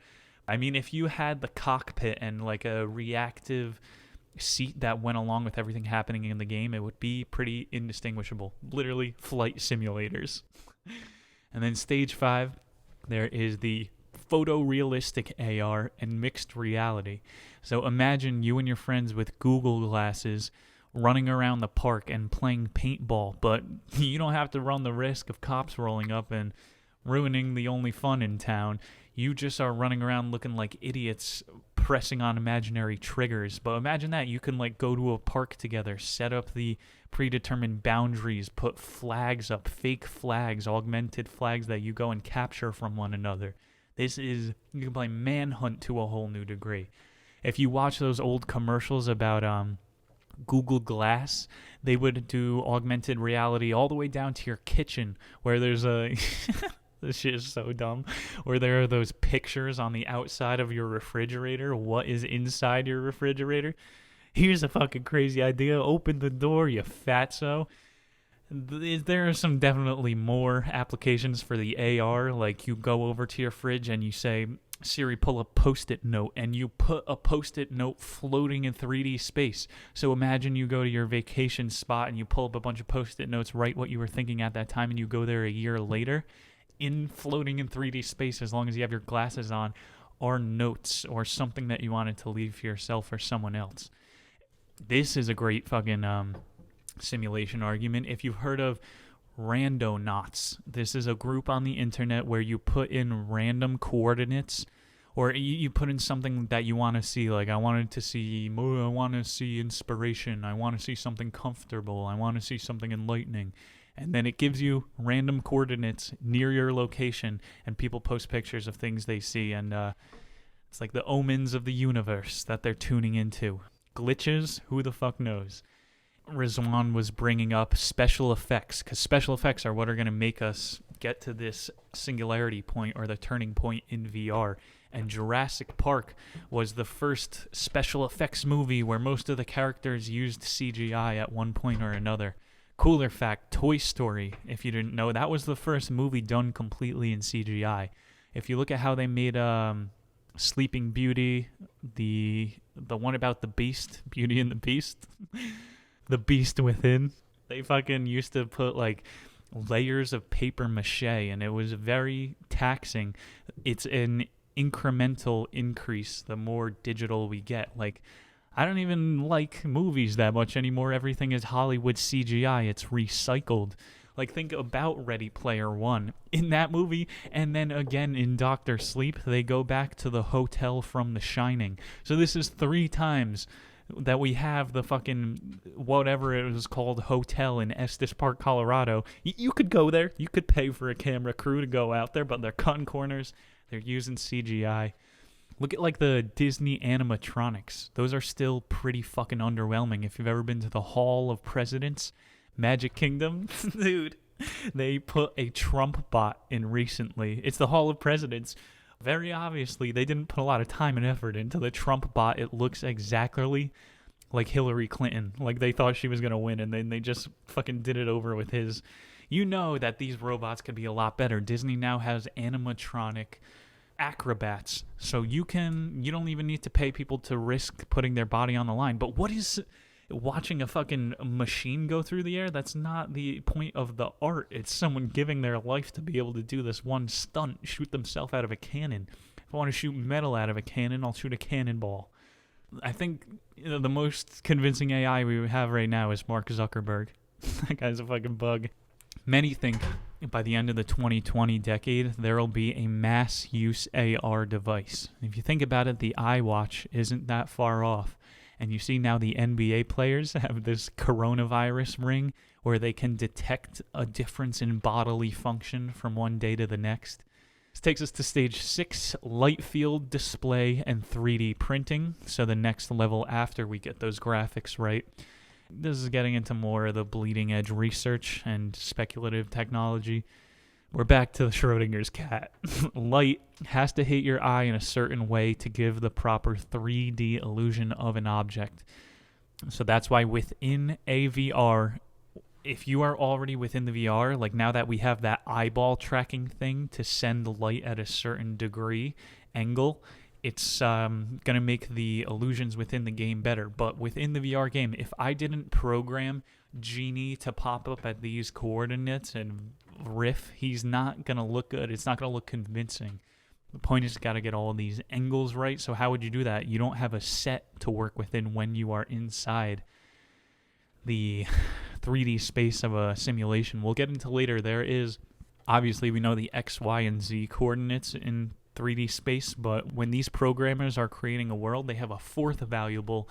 [SPEAKER 3] I mean, if you had the cockpit and like a reactive seat that went along with everything happening in the game, it would be pretty indistinguishable. Literally flight simulators. And then stage 5, there is the photorealistic AR and mixed reality. So imagine you and your friends with Google glasses running around the park and playing paintball, but you don't have to run the risk of cops rolling up and ruining the only fun in town. You just are running around looking like idiots pressing on imaginary triggers. But imagine that. You can like go to a park together, set up the predetermined boundaries, put flags up, fake flags, augmented flags that you go and capture from one another. You can play Manhunt to a whole new degree. If you watch those old commercials about Google Glass, they would do augmented reality all the way down to your kitchen, where there's a... This shit is so dumb. Where there are those pictures on the outside of your refrigerator. What is inside your refrigerator? Here's a fucking crazy idea. Open the door, you fatso. There are some definitely more applications for the AR. Like you go over to your fridge and you say, Siri, pull a Post-it note, and you put a Post-it note floating in 3D space. So imagine you go to your vacation spot and you pull up a bunch of Post-it notes, write what you were thinking at that time, and you go there a year later. Floating in 3D space, as long as you have your glasses on, are notes or something that you wanted to leave for yourself or someone else. This is a great fucking simulation argument. If you've heard of Randonauts, this is a group on the internet where you put in random coordinates, or you put in something that you want to see. Like, I want to see inspiration, I want to see something comfortable, I want to see something enlightening. And then it gives you random coordinates near your location, and people post pictures of things they see, and it's like the omens of the universe that they're tuning into. Glitches? Who the fuck knows? Rizwan was bringing up special effects, because special effects are what are going to make us get to this singularity point or the turning point in VR. And Jurassic Park was the first special effects movie where most of the characters used CGI at one point or another. Cooler fact, Toy Story, if you didn't know, that was the first movie done completely in CGI. If you look at how they made Sleeping Beauty, the one about the Beast, Beauty and the Beast, the Beast Within, they fucking used to put like layers of paper mache, and it was very taxing. It's an incremental increase the more digital we get. Like, I don't even like movies that much anymore. Everything is Hollywood CGI. It's recycled. Like, think about Ready Player One. In that movie, and then again in Dr. Sleep, they go back to the hotel from The Shining. So this is 3 times that we have the fucking, whatever it was called, hotel in Estes Park, Colorado. You could go there. You could pay for a camera crew to go out there, but they're cutting corners. They're using CGI. Look at, like, the Disney animatronics. Those are still pretty fucking underwhelming. If you've ever been to the Hall of Presidents, Magic Kingdom, dude, they put a Trump bot in recently. It's the Hall of Presidents. Very obviously, they didn't put a lot of time and effort into the Trump bot. It looks exactly like Hillary Clinton. Like, they thought she was going to win, and then they just fucking did it over with his. You know that these robots could be a lot better. Disney now has animatronic acrobats, so you don't even need to pay people to risk putting their body on the line. But what is watching a fucking machine go through the air? That's not the point of the art. It's someone giving their life to be able to do this one stunt, shoot themselves out of a cannon. If I want to shoot metal out of a cannon, I'll shoot a cannonball. I think the most convincing AI we have right now is Mark Zuckerberg. That guy's a fucking bug. Many think by the end of the 2020 decade, there will be a mass use AR device. If you think about it, the iWatch isn't that far off. And you see now the NBA players have this coronavirus ring where they can detect a difference in bodily function from one day to the next. This takes us to stage 6, light field display and 3D printing. So the next level after we get those graphics right. This is getting into more of the bleeding edge research and speculative technology. We're back to Schrodinger's cat. Light has to hit your eye in a certain way to give the proper 3D illusion of an object. So that's why within a VR, if you are already within the VR, like now that we have that eyeball tracking thing to send light at a certain degree, angle, it's going to make the illusions within the game better. But within the VR game, if I didn't program Genie to pop up at these coordinates and riff, he's not going to look good. It's not going to look convincing. The point is, got to get all of these angles right. So how would you do that? You don't have a set to work within when you are inside the 3D space of a simulation. We'll get into later. There is, obviously, we know the X, Y, and Z coordinates in 3D space, but when these programmers are creating a world, they have a fourth variable,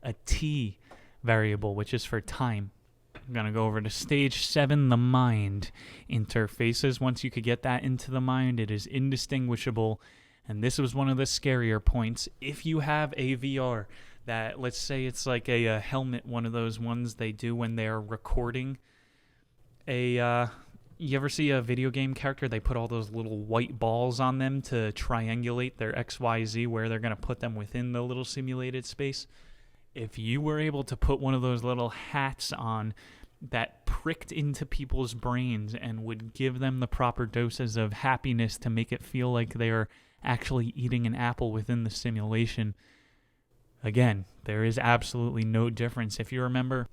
[SPEAKER 3] a T variable, which is for time. I'm going to go over to stage 7, the mind interfaces. Once you could get that into the mind, it is indistinguishable. And this was one of the scarier points. If you have a VR that, let's say it's like a helmet, one of those ones they do when they're recording a... You ever see a video game character, they put all those little white balls on them to triangulate their XYZ where they're going to put them within the little simulated space? If you were able to put one of those little hats on that pricked into people's brains and would give them the proper doses of happiness to make it feel like they are actually eating an apple within the simulation, again, there is absolutely no difference. If you remember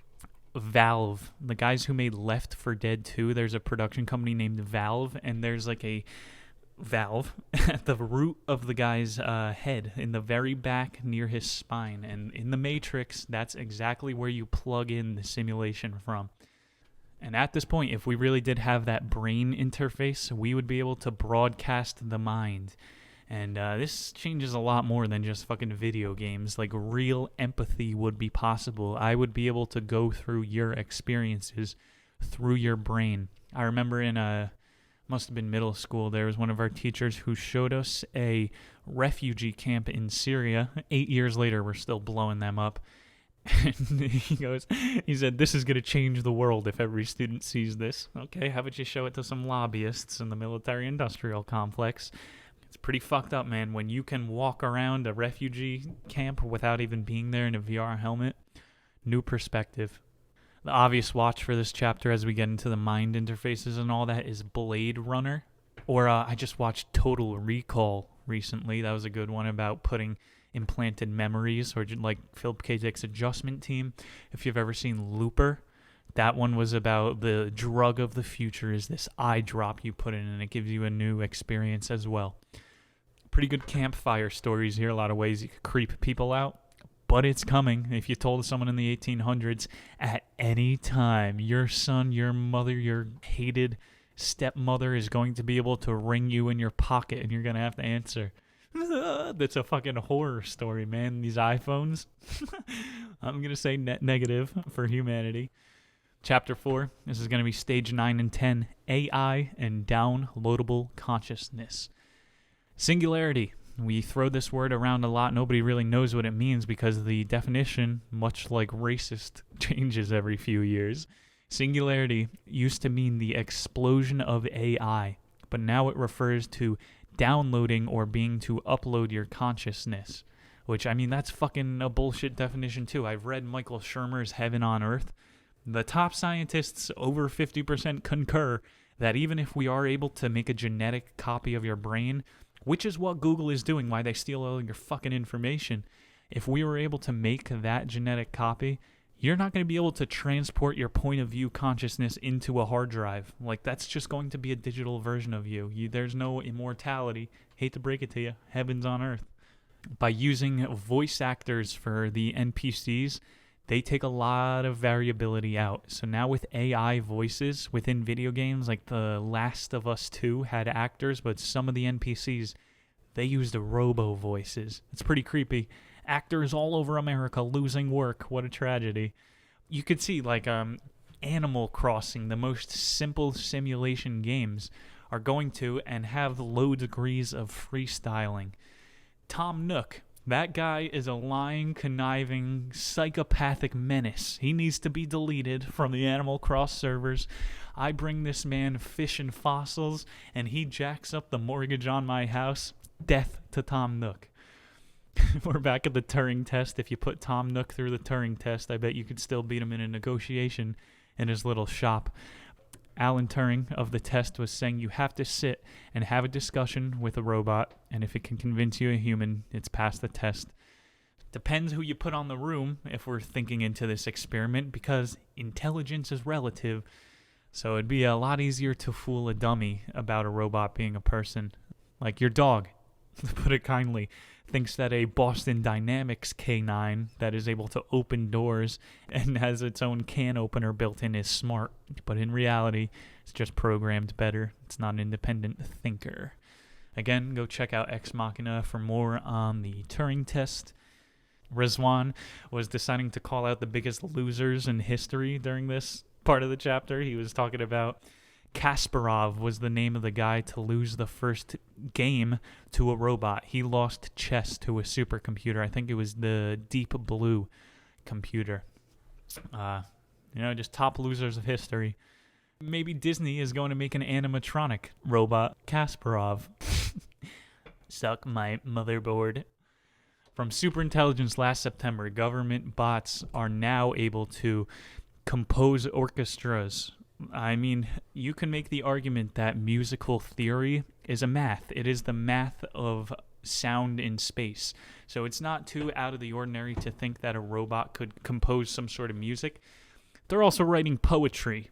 [SPEAKER 3] Valve, the guys who made Left 4 Dead 2, there's a production company named Valve, and there's like a valve at the root of the guy's head, in the very back near his spine. And in the Matrix, that's exactly where you plug in the simulation from. And at this point, if we really did have that brain interface, we would be able to broadcast the mind. And this changes a lot more than just fucking video games. Like, real empathy would be possible. I would be able to go through your experiences through your brain. I remember in must have been middle school, there was one of our teachers who showed us a refugee camp in Syria. 8 years later, we're still blowing them up. And he said, this is going to change the world if every student sees this. Okay, how about you show it to some lobbyists in the military-industrial complex? It's pretty fucked up, man, when you can walk around a refugee camp without even being there in a VR helmet. New perspective. The obvious watch for this chapter as we get into the mind interfaces and all that is Blade Runner. Or I just watched Total Recall recently. That was a good one about putting implanted memories, or like Philip K. Dick's Adjustment Team. If you've ever seen Looper, That one was about the drug of the future is this eye drop you put in, and it gives you a new experience as well. Pretty good campfire stories here. A lot of ways you could creep people out. But it's coming. If you told someone in the 1800s, at any time, your son, your mother, your hated stepmother is going to be able to ring you in your pocket and you're going to have to answer. That's a fucking horror story, man. These iPhones. I'm going to say net negative for humanity. Chapter 4. This is going to be stage 9 and 10. AI and downloadable consciousness. Singularity. We throw this word around a lot. Nobody really knows what it means because the definition, much like racist, changes every few years. Singularity used to mean the explosion of AI, but now it refers to downloading or being to upload your consciousness, which, I mean, that's fucking a bullshit definition too. I've read Michael Shermer's Heaven on Earth. The top scientists, over 50%, concur that even if we are able to make a genetic copy of your brain, which is what Google is doing, why they steal all your fucking information. If we were able to make that genetic copy, you're not going to be able to transport your point of view consciousness into a hard drive. Like, that's just going to be a digital version of you. There's no immortality. Hate to break it to you. Heaven's on earth. By using voice actors for the NPCs, they take a lot of variability out. So now with AI voices within video games, like The Last of Us 2 had actors, but some of the NPCs, they used robo voices. It's pretty creepy. Actors all over America losing work. What a tragedy. You could see, like, Animal Crossing, the most simple simulation games, are going to and have low degrees of freestyling. Tom Nook. That guy is a lying, conniving, psychopathic menace. He needs to be deleted from the Animal Cross servers. I bring this man fish and fossils, and he jacks up the mortgage on my house. Death to Tom Nook. We're back at the Turing test. If you put Tom Nook through the Turing test, I bet you could still beat him in a negotiation in his little shop. Alan Turing of the test was saying you have to sit and have a discussion with a robot, and if it can convince you a human, it's passed the test. Depends who you put on the room if we're thinking into this experiment, because intelligence is relative, so it'd be a lot easier to fool a dummy about a robot being a person. Like your dog, to put it kindly, thinks that a Boston Dynamics K9 that is able to open doors and has its own can opener built in is smart. But in reality, it's just programmed better. It's not an independent thinker. Again, go check out Ex Machina for more on the Turing test. Rizwan was deciding to call out the biggest losers in history during this part of the chapter. He was talking about Kasparov was the name of the guy to lose the first game to a robot. He lost chess to a supercomputer. I think it was the Deep Blue computer. Just top losers of history. Maybe Disney is going to make an animatronic robot, Kasparov. Suck my motherboard. From superintelligence last September, government bots are now able to compose orchestras. I mean, you can make the argument that musical theory is a math. It is the math of sound in space. So it's not too out of the ordinary to think that a robot could compose some sort of music. They're also writing poetry.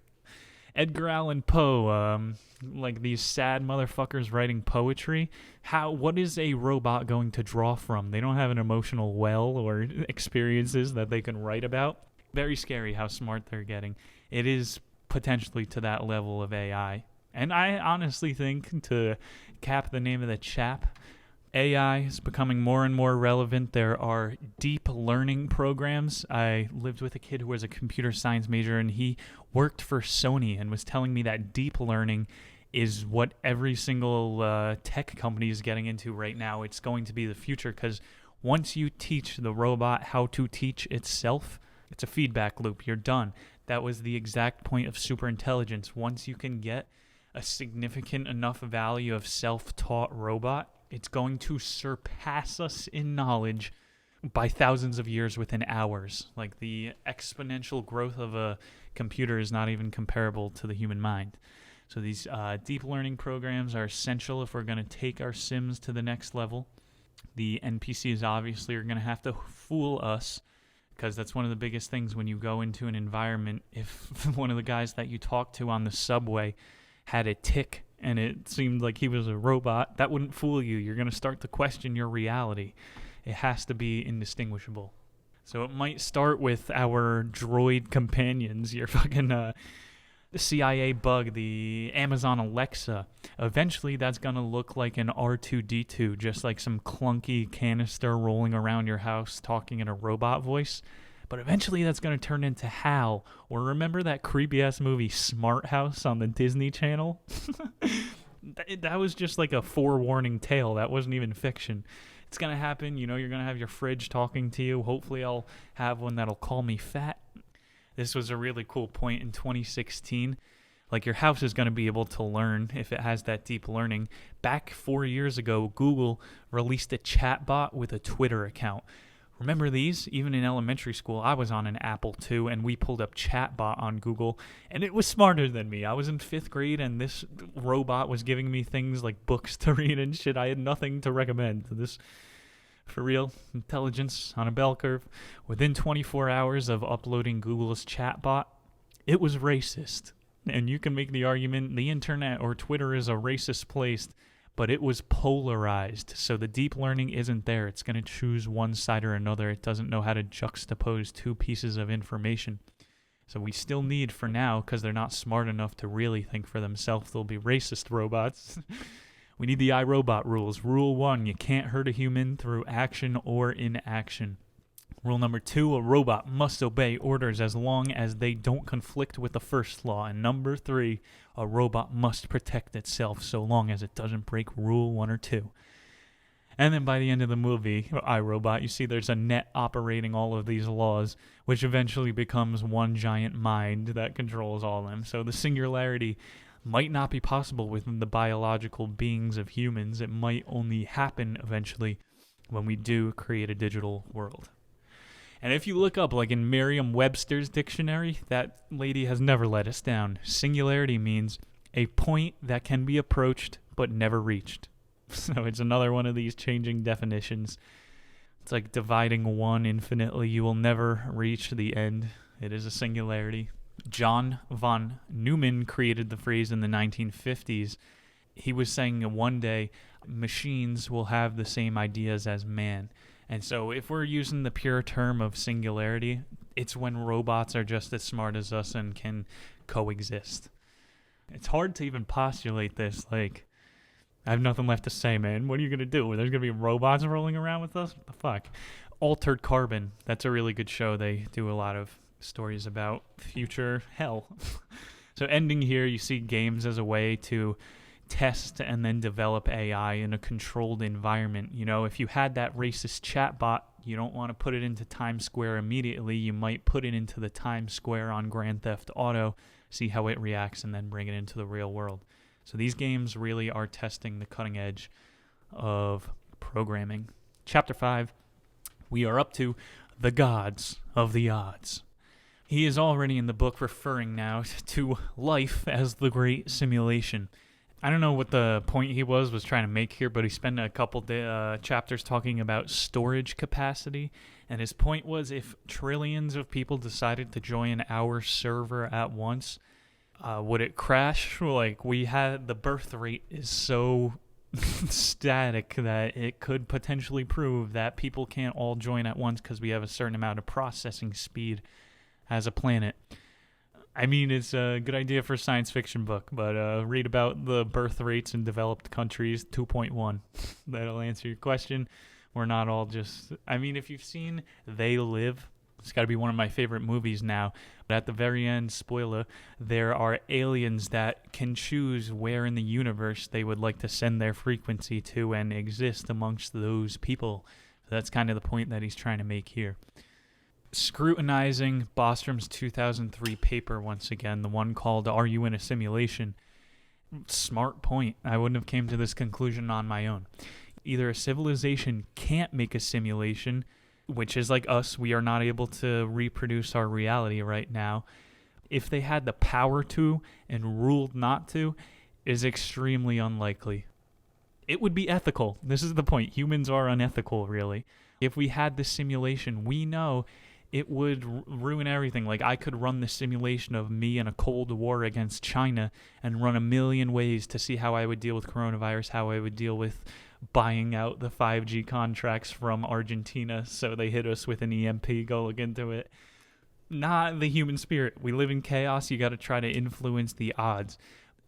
[SPEAKER 3] Edgar Allan Poe, like these sad motherfuckers writing poetry. What is a robot going to draw from? They don't have an emotional well or experiences that they can write about. Very scary how smart they're getting. It is potentially to that level of AI. And I honestly think, to cap the name of the chap, AI is becoming more and more relevant. There are deep learning programs. I lived with a kid who was a computer science major, and he worked for Sony and was telling me that deep learning is what every single tech company is getting into right now. It's going to be the future, because once you teach the robot how to teach itself, it's a feedback loop. You're done. That was the exact point of superintelligence. Once you can get a significant enough value of self-taught robot, it's going to surpass us in knowledge by thousands of years within hours. Like, the exponential growth of a computer is not even comparable to the human mind. So these deep learning programs are essential if we're going to take our Sims to the next level. The NPCs obviously are going to have to fool us because that's one of the biggest things when you go into an environment. If one of the guys that you talk to on the subway had a tick and it seemed like he was a robot, that wouldn't fool you. You're going to start to question your reality. It has to be indistinguishable. So it might start with our droid companions, your fucking CIA bug, the Amazon Alexa. Eventually that's going to look like an R2-D2, just like some clunky canister rolling around your house talking in a robot voice. But eventually that's going to turn into HAL. Or remember that creepy-ass movie Smart House on the Disney Channel? That was just like a forewarning tale. That wasn't even fiction. It's going to happen. You're going to have your fridge talking to you. Hopefully I'll have one that'll call me fat. This was a really cool point in 2016. Like, your house is going to be able to learn if it has that deep learning. Back 4 years ago, Google released a chatbot with a Twitter account. Remember these? Even in elementary school, I was on an Apple II, and we pulled up chatbot on Google, and it was smarter than me. I was in 5th grade, and this robot was giving me things like books to read and shit. I had nothing to recommend. This, for real, intelligence on a bell curve. Within 24 hours of uploading Google's chatbot, it was racist. And you can make the argument the internet or Twitter is a racist place, but it was polarized. So the deep learning isn't there. It's going to choose one side or another. It doesn't know how to juxtapose two pieces of information. So we still need, for now, because they're not smart enough to really think for themselves, they'll be racist robots. We need the iRobot rules. Rule 1, you can't hurt a human through action or inaction. Rule number 2, a robot must obey orders as long as they don't conflict with the first law. And number 3, a robot must protect itself so long as it doesn't break rule 1 or 2. And then by the end of the movie, iRobot, you see there's a net operating all of these laws, which eventually becomes one giant mind that controls all of them. So the singularity might not be possible within the biological beings of humans. It might only happen eventually when we do create a digital world. And if you look up, like in Merriam-Webster's dictionary, that lady has never let us down. Singularity means a point that can be approached but never reached. So it's another one of these changing definitions. It's like dividing one infinitely. You will never reach the end. It is a singularity. John von Neumann created the phrase in the 1950s. He was saying that one day machines will have the same ideas as man. And so if we're using the pure term of singularity, it's when robots are just as smart as us and can coexist. It's hard to even postulate this. Like, I have nothing left to say, man. What are you going to do? There's going to be robots rolling around with us? What the fuck? Altered Carbon. That's a really good show. They do a lot of stories about future hell. So ending here, you see games as a way to test and then develop AI in a controlled environment. If you had that racist chatbot, you don't want to put it into Times Square immediately. You might put it into the Times Square on Grand Theft Auto, see how it reacts, and then bring it into the real world. So these games really are testing the cutting edge of programming. Chapter 5, we are up to the gods of the odds. He is already in the book referring now to life as the great simulation. I don't know what the point he was trying to make here, but he spent a couple chapters talking about storage capacity. And his point was, if trillions of people decided to join our server at once, would it crash? Like, the birth rate is so static that it could potentially prove that people can't all join at once because we have a certain amount of processing speed as a planet. I mean, it's a good idea for a science fiction book, but read about the birth rates in developed countries, 2.1. That'll answer your question. We're not all just... I mean, if you've seen They Live, it's got to be one of my favorite movies now. But at the very end, spoiler, there are aliens that can choose where in the universe they would like to send their frequency to and exist amongst those people. So that's kind of the point that he's trying to make here. Scrutinizing Bostrom's 2003 paper once again, the one called Are You in a Simulation? Smart point. I wouldn't have came to this conclusion on my own. Either a civilization can't make a simulation, which is like us, we are not able to reproduce our reality right now. If they had the power to and ruled not to, is extremely unlikely. It would be ethical. This is the point. Humans are unethical, really. If we had this simulation, we know it would ruin everything. Like, I could run the simulation of me in a Cold War against China and run a million ways to see how I would deal with coronavirus, how I would deal with buying out the 5G contracts from Argentina so they hit us with an EMP, go look into it. Not the human spirit. We live in chaos. You got to try to influence the odds.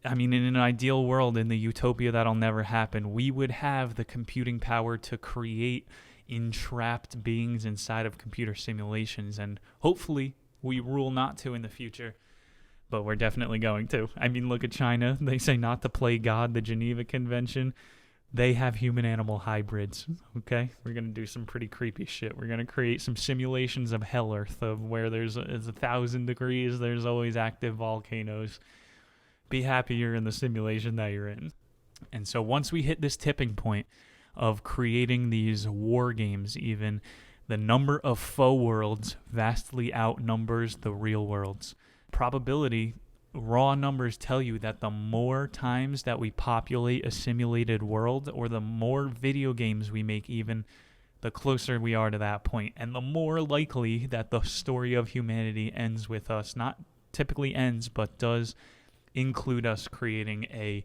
[SPEAKER 3] I mean, in an ideal world, in the utopia that'll never happen, we would have the computing power to create entrapped beings inside of computer simulations, and hopefully we rule not to in the future, but we're definitely going to. I mean, look at China. They say not to play God, the Geneva Convention. They have human-animal hybrids, okay? We're going to do some pretty creepy shit. We're going to create some simulations of Hell Earth, of where there's 1,000 degrees, there's always active volcanoes. Be happy you're in the simulation that you're in. And so once we hit this tipping point of creating these war games even, the number of faux worlds vastly outnumbers the real worlds. Probability, raw numbers tell you that the more times that we populate a simulated world, or the more video games we make even, the closer we are to that point, and the more likely that the story of humanity ends with us. Not typically ends, but does include us creating a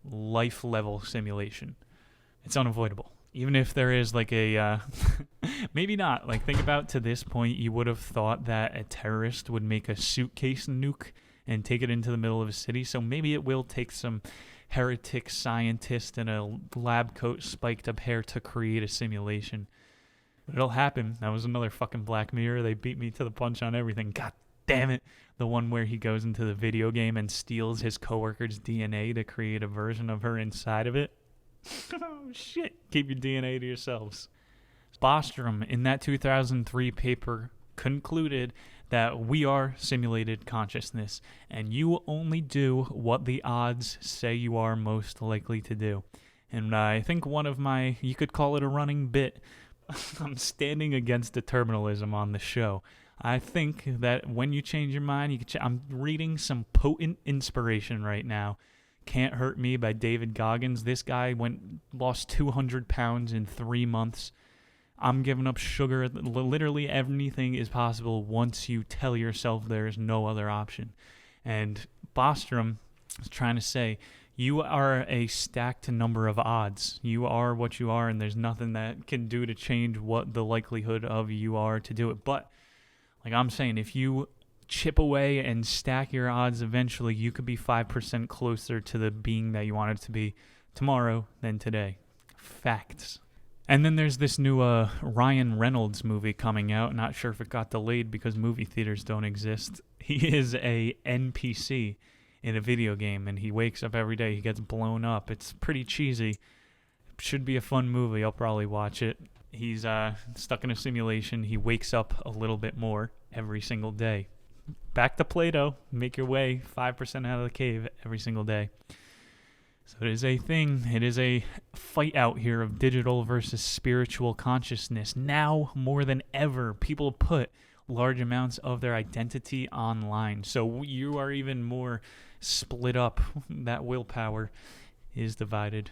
[SPEAKER 3] life-level simulation. It's unavoidable. Even if there is like a, maybe not. Like, think about, to this point, you would have thought that a terrorist would make a suitcase nuke and take it into the middle of a city. So maybe it will take some heretic scientist in a lab coat, spiked up hair to create a simulation. But it'll happen. That was another fucking Black Mirror. They beat me to the punch on everything. God damn it. The one where he goes into the video game and steals his coworker's DNA to create a version of her inside of it. Oh, shit. Keep your DNA to yourselves. Bostrom, in that 2003 paper, concluded that we are simulated consciousness, and you only do what the odds say you are most likely to do. And I think one of my, you could call it a running bit, I'm standing against determinism on the show. I think that when you change your mind, you can I'm reading some potent inspiration right now. Can't Hurt Me by David Goggins. This guy lost 200 pounds in 3 months. I'm giving up sugar. Literally anything is possible once you tell yourself there's no other option. And Bostrom is trying to say, you are a stacked number of odds. You are what you are, and there's nothing that can do to change what the likelihood of you are to do it. But, like I'm saying, if you chip away and stack your odds, eventually you could be 5% closer to the being that you wanted to be tomorrow than today. Facts. And then there's this new Ryan Reynolds movie coming out. Not sure if it got delayed because movie theaters don't exist. He is a NPC in a video game, and he wakes up every day. He gets blown up. It's pretty cheesy. Should be a fun movie. I'll probably watch it. He's stuck in a simulation. He wakes up a little bit more every single day. Back to Plato. Make your way 5% out of the cave every single day. So it is a thing. It is a fight out here of digital versus spiritual consciousness. Now more than ever, people put large amounts of their identity online. So you are even more split up. That willpower is divided.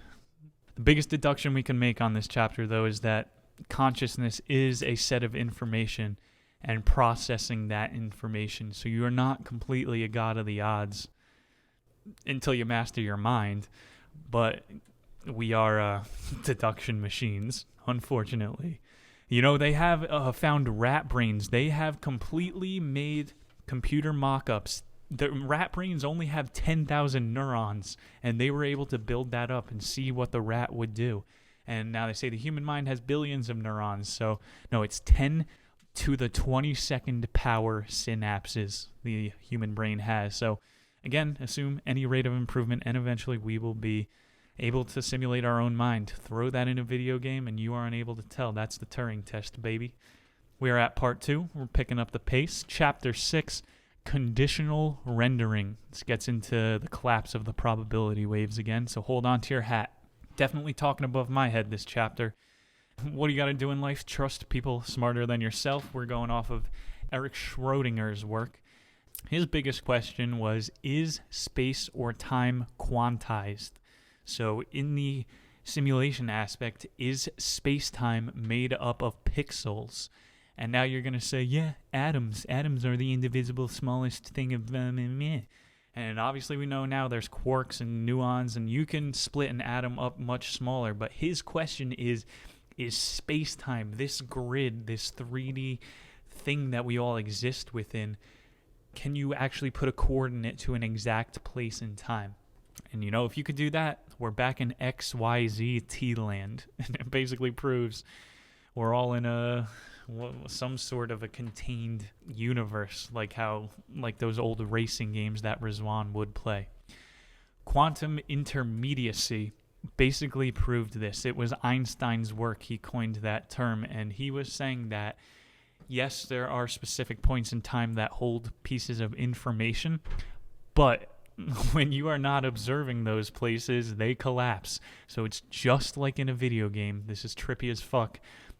[SPEAKER 3] The biggest deduction we can make on this chapter, though, is that consciousness is a set of information and processing that information. So you are not completely a god of the odds until you master your mind, but we are deduction machines, unfortunately. You know, they have found rat brains. They have completely made computer mock-ups. The rat brains only have 10,000 neurons, and they were able to build that up and see what the rat would do. And now they say the human mind has billions of neurons. So, no, it's 10 to the 22nd power synapses the human brain has. So, again, assume any rate of improvement, and eventually we will be able to simulate our own mind. Throw that in a video game, and you are unable to tell. That's the Turing test, baby. We are at part 2. We're picking up the pace. Chapter 6, Conditional Rendering. This gets into the collapse of the probability waves again, so hold on to your hat. Definitely talking above my head this chapter. What do you got to do in life? Trust people smarter than yourself. We're going off of Eric Schrodinger's work. His biggest question was, is space or time quantized? So in the simulation aspect, is space-time made up of pixels? And now you're going to say, yeah, atoms. Atoms are the indivisible smallest thing of... And obviously we know now there's quarks and muons, and you can split an atom up much smaller. But his question is space-time, this grid, this 3D thing that we all exist within, can you actually put a coordinate to an exact place in time? And if you could do that, we're back in XYZ T land. And it basically proves we're all in some sort of a contained universe, like those old racing games that Rizwan would play. Quantum intermediacy basically proved this. It was Einstein's work. He coined that term, and he was saying that yes, there are specific points in time that hold pieces of information, but when you are not observing those places, they collapse. So it's just like in a video game. This is trippy as fuck,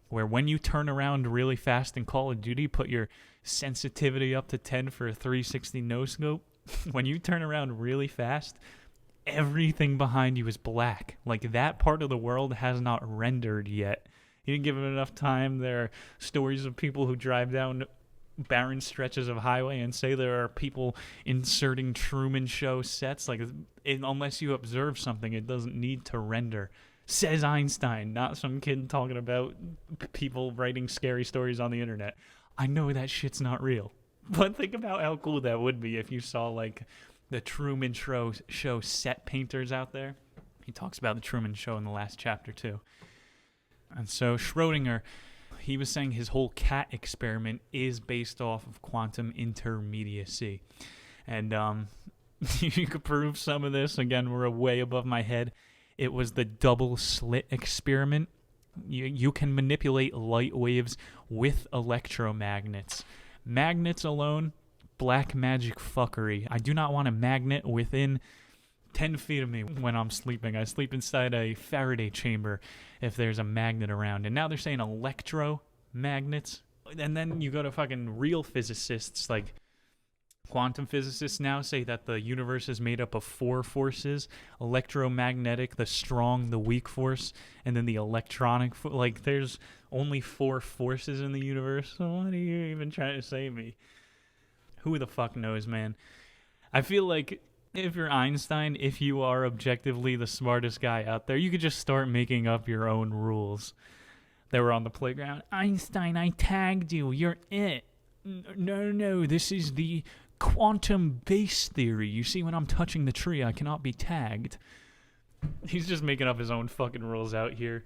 [SPEAKER 3] where when you turn around really fast in Call of Duty, put your sensitivity up to 10 for a 360 no-scope. When you turn around really fast, everything behind you is black. Like, that part of the world has not rendered yet. You didn't give it enough time. There are stories of people who drive down barren stretches of highway and say there are people inserting Truman Show sets. Like, unless you observe something, it doesn't need to render. Says Einstein, not some kid talking about people writing scary stories on the internet. I know that shit's not real. But think about how cool that would be if you saw, like, the Truman Show set painters out there. He talks about the Truman Show in the last chapter, too. And so Schrodinger, he was saying his whole cat experiment is based off of quantum intermediacy. And you could prove some of this. Again, we're way above my head. It was the double slit experiment. You can manipulate light waves with electromagnets. Magnets alone, black magic fuckery. I do not want a magnet within 10 feet of me when I'm sleeping. I sleep inside a Faraday chamber if there's a magnet around. And now they're saying electromagnets. And then you go to fucking real physicists, like quantum physicists now say that the universe is made up of 4 forces: electromagnetic, the strong, the weak force, and then the electronic. Like, there's only 4 forces in the universe. So what are you even trying to say to me? Who the fuck knows, man? I feel like if you're Einstein, if you are objectively the smartest guy out there, you could just start making up your own rules. They were on the playground. Einstein, I tagged you. You're it. No, this is the quantum base theory. You see, when I'm touching the tree, I cannot be tagged. He's just making up his own fucking rules out here.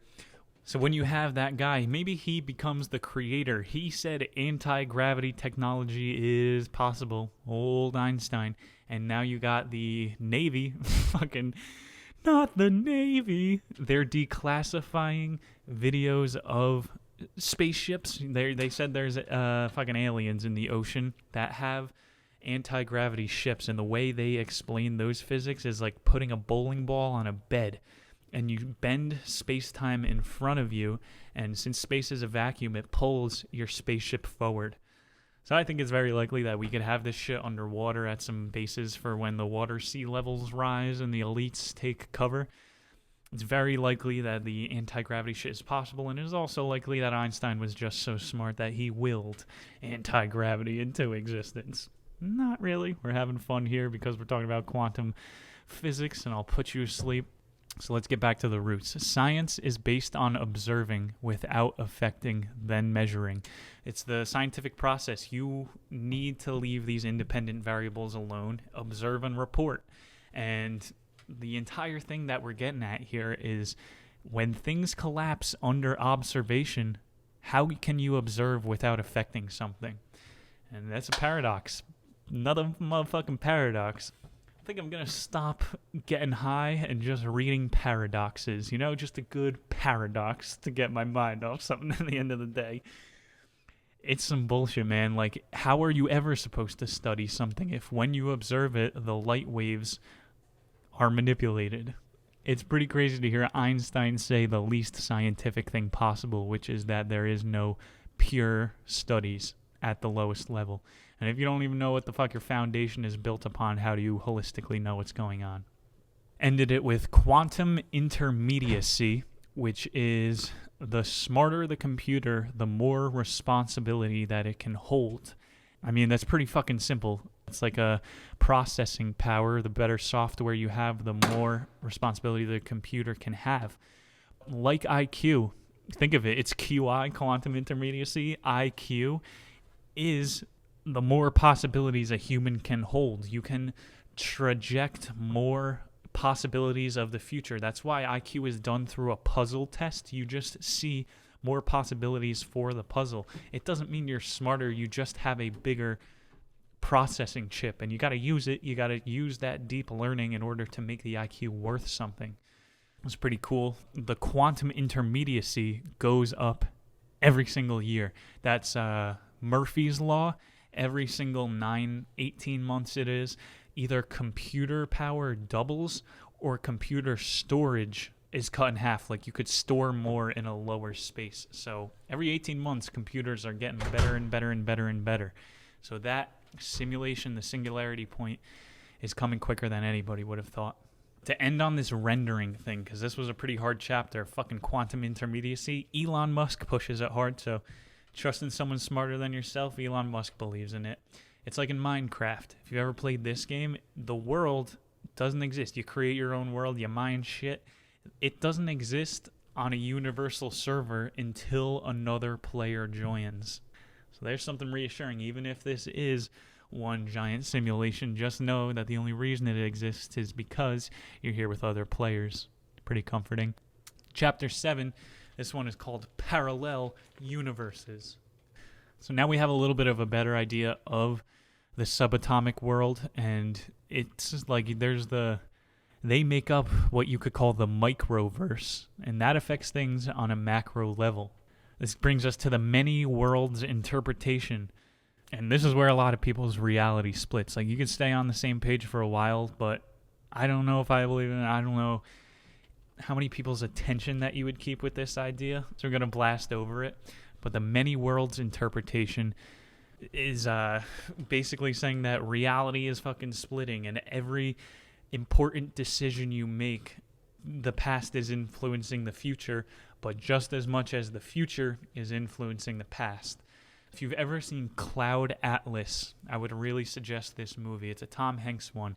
[SPEAKER 3] So when you have that guy, maybe he becomes the creator. He said anti-gravity technology is possible. Old Einstein. And now you got the Navy. Fucking, not the Navy. They're declassifying videos of spaceships. They said there's fucking aliens in the ocean that have anti-gravity ships. And the way they explain those physics is like putting a bowling ball on a bed. And you bend space-time in front of you, and since space is a vacuum, it pulls your spaceship forward. So I think it's very likely that we could have this shit underwater at some bases for when the water sea levels rise and the elites take cover. It's very likely that the anti-gravity shit is possible, and it is also likely that Einstein was just so smart that he willed anti-gravity into existence. Not really. We're having fun here because we're talking about quantum physics, and I'll put you to sleep. So let's get back to the roots. Science is based on observing without affecting, then measuring. It's the scientific process. You need to leave these independent variables alone, observe and report. And the entire thing that we're getting at here is when things collapse under observation, how can you observe without affecting something? And that's a paradox. Another motherfucking paradox. I think I'm going to stop getting high and just reading paradoxes. Just a good paradox to get my mind off something at the end of the day. It's some bullshit, man. Like, how are you ever supposed to study something if when you observe it, the light waves are manipulated? It's pretty crazy to hear Einstein say the least scientific thing possible, which is that there is no pure studies at the lowest level. And if you don't even know what the fuck your foundation is built upon, how do you holistically know what's going on? Ended it with quantum intermediacy, which is the smarter the computer, the more responsibility that it can hold. I mean, that's pretty fucking simple. It's like a processing power. The better software you have, the more responsibility the computer can have. Like IQ, think of it, it's QI, quantum intermediacy. IQ is the more possibilities a human can hold. You can traject more possibilities of the future. That's why IQ is done through a puzzle test. You just see more possibilities for the puzzle. It doesn't mean you're smarter, you just have a bigger processing chip, and you got to use it. You got to use that deep learning in order to make the IQ worth something. It's pretty cool. The quantum intermediacy goes up every single year. That's Murphy's Law. Every single 18 months it is. Either computer power doubles or computer storage is cut in half. Like, you could store more in a lower space. So every 18 months, computers are getting better and better and better and better. So that simulation, the singularity point, is coming quicker than anybody would have thought. To end on this rendering thing, because this was a pretty hard chapter, fucking quantum intermediacy, Elon Musk pushes it hard, so trusting someone smarter than yourself, Elon Musk believes in it. It's like in Minecraft. If you've ever played this game, the world doesn't exist. You create your own world, you mine shit. It doesn't exist on a universal server until another player joins. So there's something reassuring. Even if this is one giant simulation, just know that the only reason it exists is because you're here with other players. Pretty comforting. Chapter 7, this one is called Parallel Universes. So now we have a little bit of a better idea of the subatomic world, and it's like they make up what you could call the microverse, and that affects things on a macro level. This brings us to the many worlds interpretation. And this is where a lot of people's reality splits. Like, you could stay on the same page for a while, but I don't know if I believe in it. I don't know how many people's attention that you would keep with this idea. So we're going to blast over it. But the many worlds interpretation is basically saying that reality is fucking splitting, and every important decision you make, the past is influencing the future, but just as much as the future is influencing the past. If you've ever seen Cloud Atlas, I would really suggest this movie. It's a Tom Hanks one.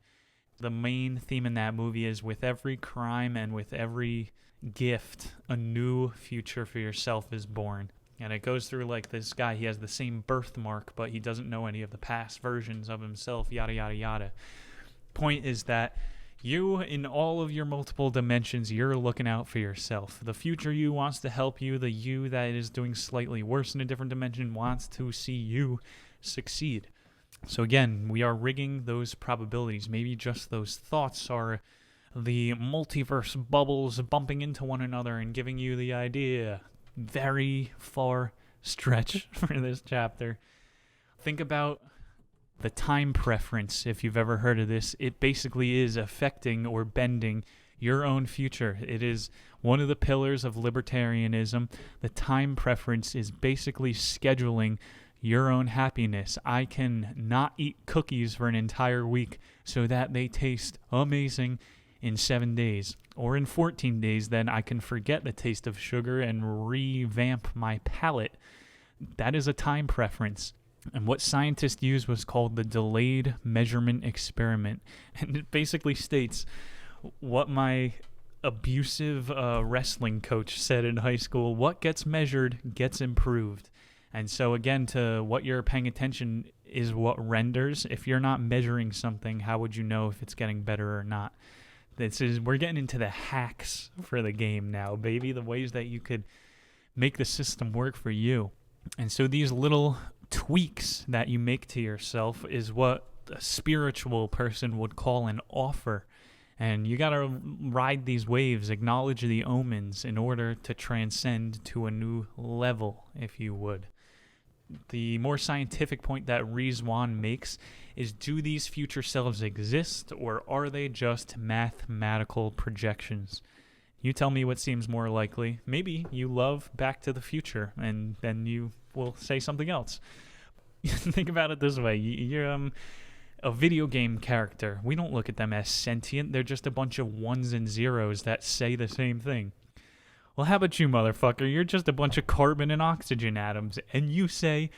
[SPEAKER 3] The main theme in that movie is, with every crime and with every gift, a new future for yourself is born. And it goes through like this guy, he has the same birthmark, but he doesn't know any of the past versions of himself, yada, yada, yada. Point is that you, in all of your multiple dimensions, you're looking out for yourself. The future you wants to help you. The you that is doing slightly worse in a different dimension wants to see you succeed. So again, we are rigging those probabilities. Maybe just those thoughts are the multiverse bubbles bumping into one another and giving you the idea. Very far stretch for this chapter. Think about the time preference. If you've ever heard of this, it basically is affecting or bending your own future. It is one of the pillars of libertarianism. The time preference is basically scheduling your own happiness. I can not eat cookies for an entire week so that they taste amazing in 7 days. Or in 14 days, then I can forget the taste of sugar and revamp my palate. That is a time preference. And what scientists used was called the delayed measurement experiment. And it basically states what my abusive wrestling coach said in high school: what gets measured gets improved. And so again, to what you're paying attention is what renders. If you're not measuring something, how would you know if it's getting better or not? We're getting into the hacks for the game now, baby. The ways that you could make the system work for you. And so these little tweaks that you make to yourself is what a spiritual person would call an offer. And you got to ride these waves, acknowledge the omens in order to transcend to a new level, if you would. The more scientific point that Rizwan makes is, do these future selves exist, or are they just mathematical projections? You tell me what seems more likely. Maybe you love Back to the Future, and then you will say something else. Think about it this way. You're a video game character. We don't look at them as sentient. They're just a bunch of ones and zeros that say the same thing. Well, how about you, motherfucker? You're just a bunch of carbon and oxygen atoms, and you say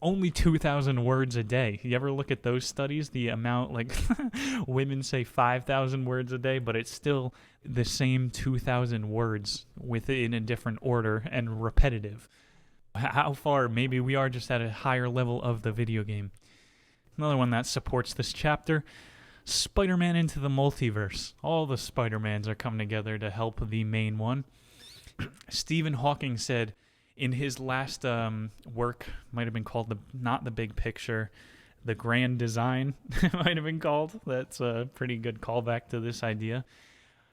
[SPEAKER 3] only 2,000 words a day. You ever look at those studies? The amount, like, women say 5,000 words a day, but it's still the same 2,000 words within a different order and repetitive. How far? Maybe we are just at a higher level of the video game. Another one that supports this chapter, Spider-Man Into the Multiverse. All the Spider-Mans are coming together to help the main one. Stephen Hawking said in his last work, might have been called not the Big Picture, the Grand Design, might have been called. That's a pretty good callback to this idea.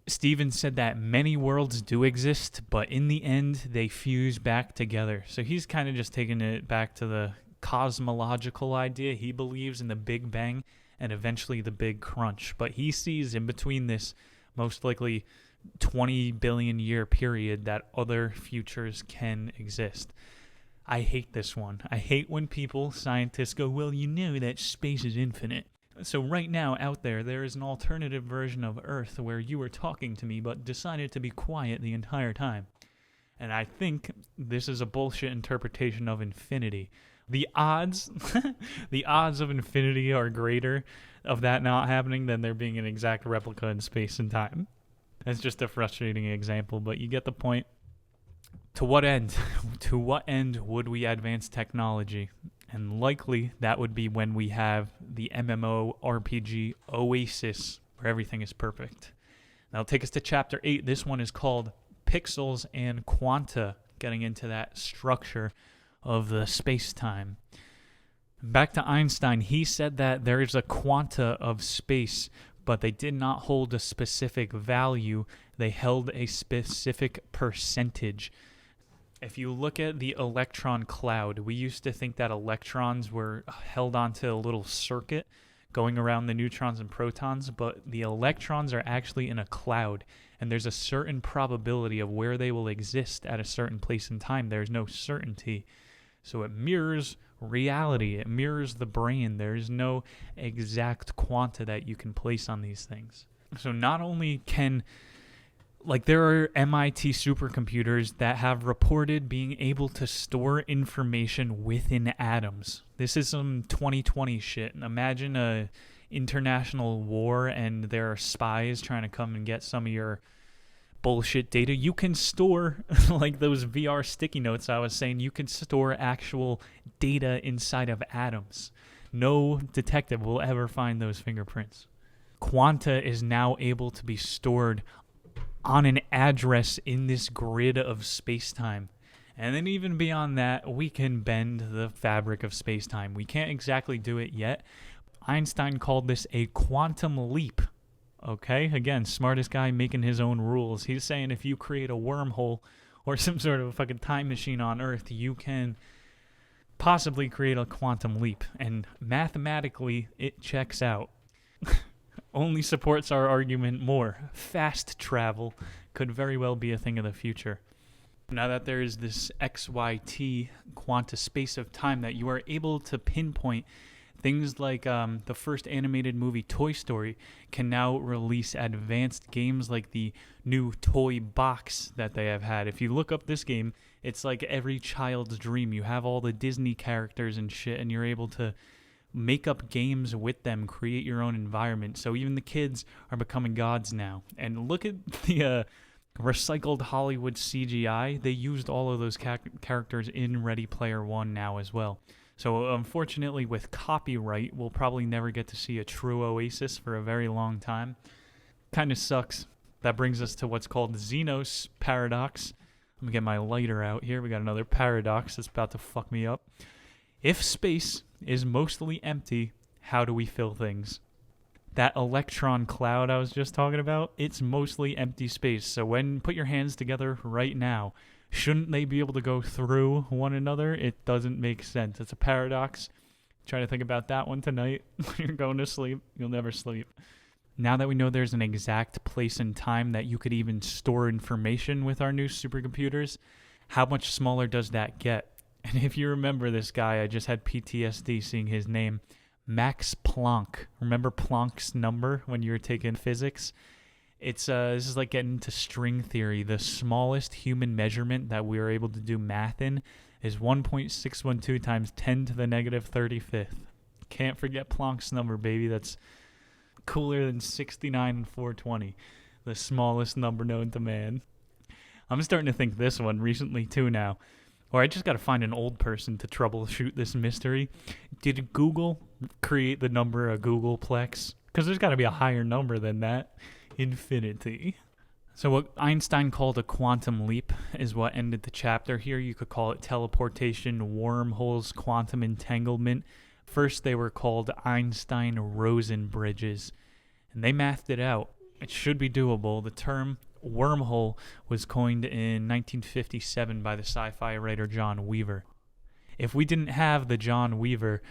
[SPEAKER 3] Stephen said that many worlds do exist, but in the end, they fuse back together. So he's kind of just taking it back to the cosmological idea. He believes in the Big Bang and eventually the Big Crunch. But he sees in between this most likely 20 billion year period that other futures can exist. I hate this one. I hate when scientists go, well, you know that space is infinite. So right now out there is an alternative version of Earth where you were talking to me but decided to be quiet the entire time. And I think this is a bullshit interpretation of infinity. The odds of infinity are greater of that not happening than there being an exact replica in space and time. That's just a frustrating example, but you get the point. To what end? To what end would we advance technology? And likely that would be when we have the MMORPG Oasis, where everything is perfect. That'll take us to Chapter 8. This one is called Pixels and Quanta, getting into that structure of the space-time. Back to Einstein, he said that there is a quanta of space, but they did not hold a specific value. They held a specific percentage. If you look at the electron cloud, we used to think that electrons were held onto a little circuit going around the neutrons and protons, but the electrons are actually in a cloud, and there's a certain probability of where they will exist at a certain place in time. There's no certainty. So it mirrors reality. It mirrors the brain. There's no exact quanta that you can place on these things. So not only can, there are MIT supercomputers that have reported being able to store information within atoms. This is some 2020 shit. Imagine a international war and there are spies trying to come and get some of your bullshit data. You can store, like those VR sticky notes I was saying, you can store actual data inside of atoms. No detective will ever find those fingerprints. Quanta is now able to be stored on an address in this grid of space-time. And then even beyond that, we can bend the fabric of space-time. We can't exactly do it yet. Einstein called this a quantum leap. Okay, again, smartest guy making his own rules. He's saying if you create a wormhole or some sort of a fucking time machine on Earth, you can possibly create a quantum leap. And mathematically, it checks out. Only supports our argument more. Fast travel could very well be a thing of the future. Now that there is this XYT quanta space of time that you are able to pinpoint, things like the first animated movie Toy Story can now release advanced games like the new toy box that they have had. If you look up this game, it's like every child's dream. You have all the Disney characters and shit, and you're able to make up games with them, create your own environment. So even the kids are becoming gods now. And look at the recycled Hollywood CGI. They used all of those characters in Ready Player One now as well. So unfortunately, with copyright, we'll probably never get to see a true Oasis for a very long time. Kind of sucks. That brings us to what's called Xenos paradox. Let me get my lighter out here. We got another paradox that's about to fuck me up. If space is mostly empty, how do we fill things? That electron cloud I was just talking about, it's mostly empty space. So put your hands together right now. Shouldn't they be able to go through one another? It doesn't make sense. It's a paradox. Try to think about that one tonight. You're going to sleep. You'll never sleep. Now that we know there's an exact place and time that you could even store information with our new supercomputers, how much smaller does that get? And if you remember this guy, I just had PTSD seeing his name, Max Planck. Remember Planck's number when you were taking physics? This is like getting into string theory. The smallest human measurement that we are able to do math in is 1.612 times 10 to the negative 35th. Can't forget Planck's number, baby. That's cooler than 69 and 420. The smallest number known to man. I'm starting to think this one recently too now. Or I just got to find an old person to troubleshoot this mystery. Did Google create the number a Googleplex? Because there's got to be a higher number than that. Infinity. So what Einstein called a quantum leap is what ended the chapter here. You could call it teleportation, wormholes, quantum entanglement. First they were called Einstein-Rosen bridges, and they mathed it out. It should be doable. The term wormhole was coined in 1957 by the sci-fi writer John Weaver. If we didn't have the John Weaver,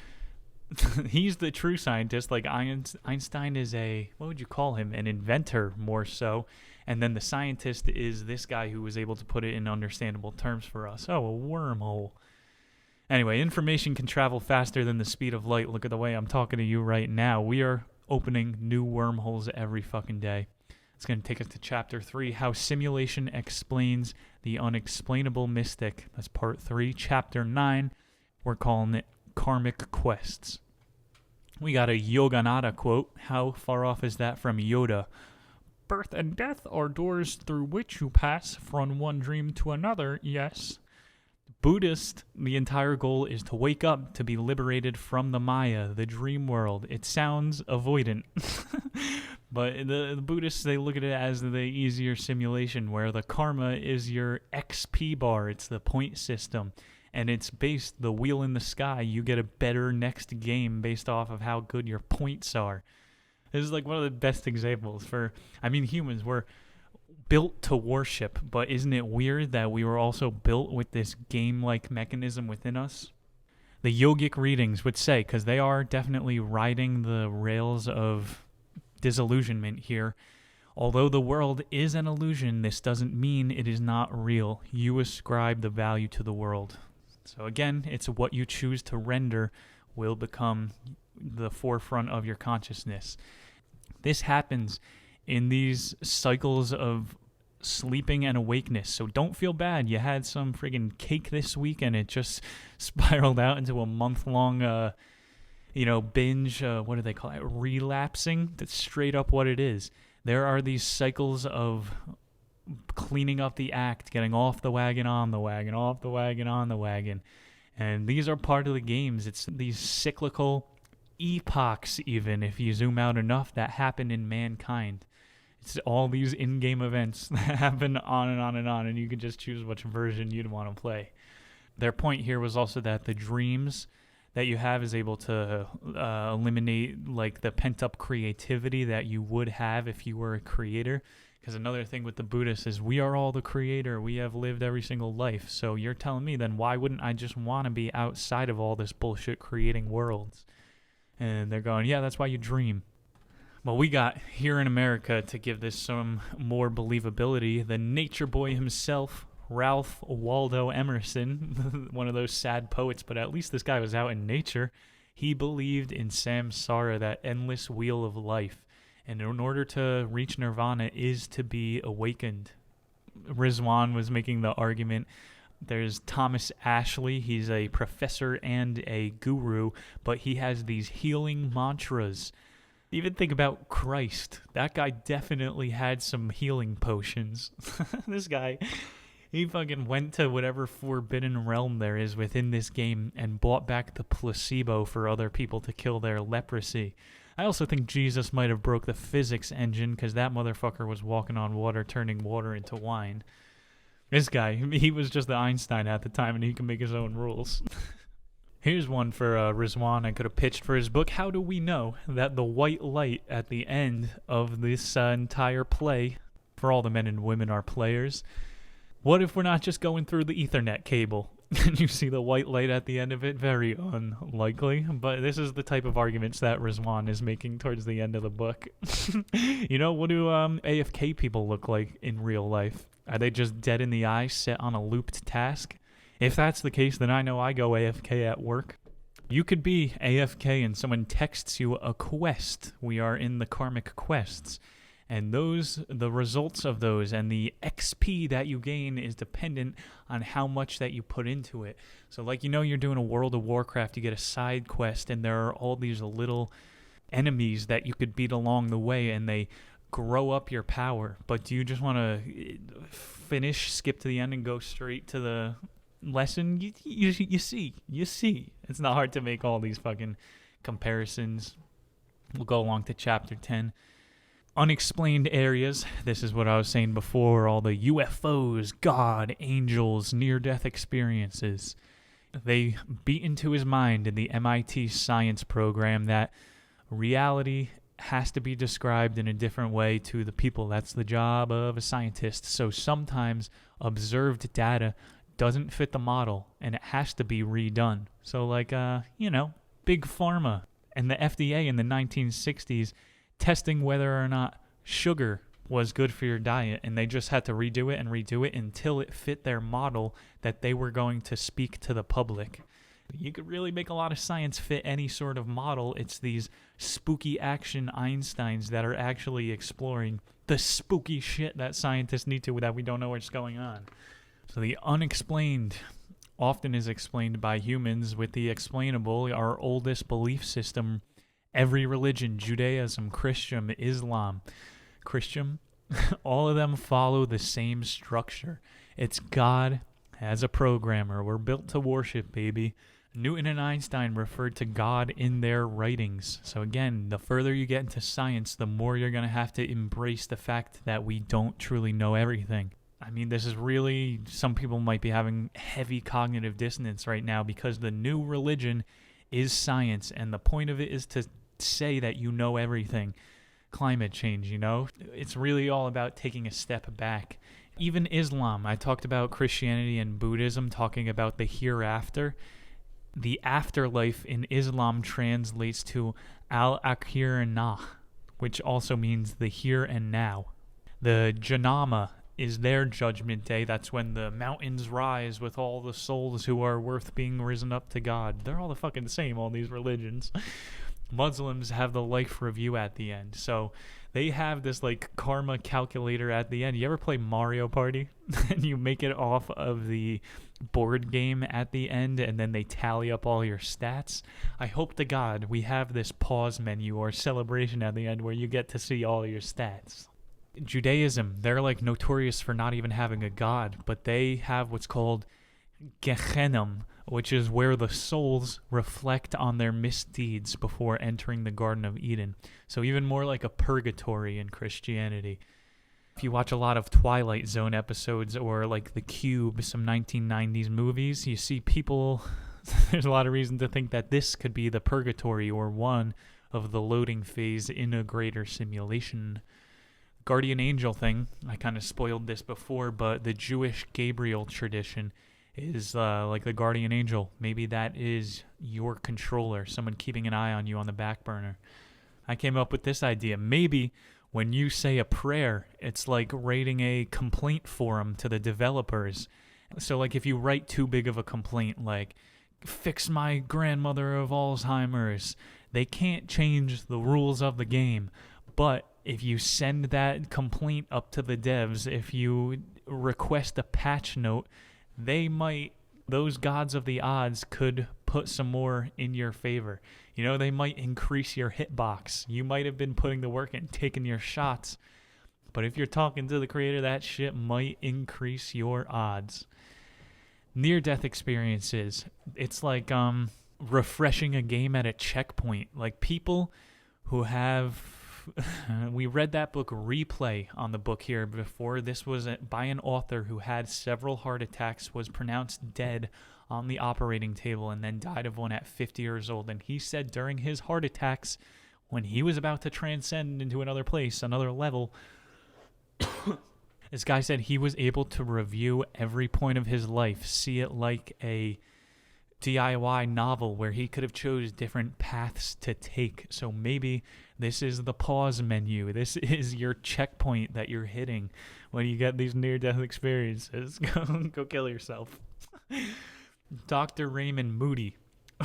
[SPEAKER 3] he's the true scientist. Like Einstein is what would you call him? An inventor more so. And then the scientist is this guy who was able to put it in understandable terms for us. Oh, a wormhole. Anyway, information can travel faster than the speed of light. Look at the way I'm talking to you right now. We are opening new wormholes every fucking day. It's going to take us to Chapter 3, How Simulation Explains the Unexplainable Mystic. That's Part 3. Chapter 9, we're calling it Karmic Quests. We got a Yogananda quote. How far off is that from Yoda? Birth and death are doors through which you pass from one dream to another, yes. Buddhist, the entire goal is to wake up, to be liberated from the Maya, the dream world. It sounds avoidant. But the Buddhists, they look at it as the easier simulation where the karma is your XP bar. It's the point system. And it's based, the wheel in the sky. You get a better next game based off of how good your points are. This is like one of the best examples humans were built to worship, but isn't it weird that we were also built with this game-like mechanism within us? The yogic readings would say, because they are definitely riding the rails of disillusionment here, although the world is an illusion, this doesn't mean it is not real. You ascribe the value to the world. So again, it's what you choose to render will become the forefront of your consciousness. This happens in these cycles of sleeping and awakeness. So don't feel bad. You had some friggin' cake this week and it just spiraled out into a month-long binge, what do they call it? Relapsing. That's straight up what it is. There are these cycles of cleaning up the act, getting off the wagon, on the wagon, off the wagon, on the wagon. And these are part of the games. It's these cyclical epochs, even if you zoom out enough, that happen in mankind. It's all these in-game events that happen on and on and on, and you can just choose which version you'd want to play. Their point here was also that the dreams that you have is able to eliminate like the pent-up creativity that you would have if you were a creator. Because another thing with the Buddhists is we are all the creator. We have lived every single life. So you're telling me then why wouldn't I just want to be outside of all this bullshit creating worlds? And they're going, yeah, that's why you dream. Well, we got here in America, to give this some more believability, the nature boy himself, Ralph Waldo Emerson, one of those sad poets, but at least this guy was out in nature. He believed in samsara, that endless wheel of life. And in order to reach nirvana is to be awakened. Rizwan was making the argument. There's Thomas Ashley. He's a professor and a guru, but he has these healing mantras. Even think about Christ. That guy definitely had some healing potions. This guy, he fucking went to whatever forbidden realm there is within this game and bought back the placebo for other people to kill their leprosy. I also think Jesus might have broke the physics engine because that motherfucker was walking on water, turning water into wine. This guy, he was just the Einstein at the time and he can make his own rules. Here's one for Rizwan I could have pitched for his book. How do we know that the white light at the end of this entire play, for all the men and women are players, what if we're not just going through the Ethernet cable? And you see the white light at the end of it? Very unlikely. But this is the type of arguments that Rizwan is making towards the end of the book. You know, what do AFK people look like in real life? Are they just dead in the eye, set on a looped task? If that's the case, then I know I go AFK at work. You could be AFK and someone texts you a quest. We are in the karmic quests. And the results of those and the XP that you gain is dependent on how much that you put into it. So like, you're doing a World of Warcraft, you get a side quest, and there are all these little enemies that you could beat along the way, and they grow up your power. But do you just want to finish, skip to the end, and go straight to the lesson? You see. It's not hard to make all these fucking comparisons. We'll go along to chapter 10. Unexplained areas. This is what I was saying before. All the UFOs, God, angels, near-death experiences. They beat into his mind in the MIT science program that reality has to be described in a different way to the people. That's the job of a scientist. So sometimes observed data doesn't fit the model, and it has to be redone. So like, Big Pharma and the FDA in the 1960s testing whether or not sugar was good for your diet, and they just had to redo it until it fit their model that they were going to speak to the public. You could really make a lot of science fit any sort of model. It's these spooky action Einsteins that are actually exploring the spooky shit that scientists need to, that we don't know what's going on. So the unexplained often is explained by humans with the explainable, our oldest belief system. Every religion, Judaism, Christian, Islam, all of them follow the same structure. It's God as a programmer. We're built to worship, baby. Newton and Einstein referred to God in their writings. So again, the further you get into science, the more you're going to have to embrace the fact that we don't truly know everything. I mean, this is really, some people might be having heavy cognitive dissonance right now because the new religion is science, and the point of it is to say that you know everything. Climate change, it's really all about taking a step back. Even Islam, I talked about Christianity and Buddhism talking about the hereafter. The afterlife in Islam translates to al-akhirah, which also means the here and now. The Jannah is their judgment day. That's when the mountains rise with all the souls who are worth being risen up to God. They're all the fucking same, all these religions. Muslims have the life review at the end. So they have this like karma calculator at the end. You ever play Mario Party? And you make it off of the board game at the end, and then they tally up all your stats. I hope to God we have this pause menu or celebration at the end where you get to see all your stats. Judaism, they're like notorious for not even having a god, but they have what's called Gehenna, which is where the souls reflect on their misdeeds before entering the Garden of Eden. So even more like a purgatory in Christianity. If you watch a lot of Twilight Zone episodes or like The Cube, some 1990s movies, you see people, there's a lot of reason to think that this could be the purgatory or one of the loading phase in a greater simulation. Guardian angel thing, I kind of spoiled this before, but the Jewish Gabriel tradition is like the guardian angel. Maybe that is your controller, someone keeping an eye on you on the back burner. I came up with this idea. Maybe when you say a prayer, it's like writing a complaint form to the developers. So like if you write too big of a complaint, like fix my grandmother of Alzheimer's, they can't change the rules of the game. But if you send that complaint up to the devs, if you request a patch note, those gods of the odds could put some more in your favor. They might increase your hitbox. You might have been putting the work in, taking your shots. But if you're talking to the creator, that shit might increase your odds. Near-death experiences. It's like refreshing a game at a checkpoint. Like people who have... we read that book Replay on the book here before. This was by an author who had several heart attacks, was pronounced dead on the operating table, and then died of one at 50 years old. And he said during his heart attacks, when he was about to transcend into another place, another level, this guy said he was able to review every point of his life, see it like a DIY novel where he could have chose different paths to take. So maybe this is the pause menu. This is your checkpoint that you're hitting when you get these near-death experiences. Go kill yourself. Dr. Raymond Moody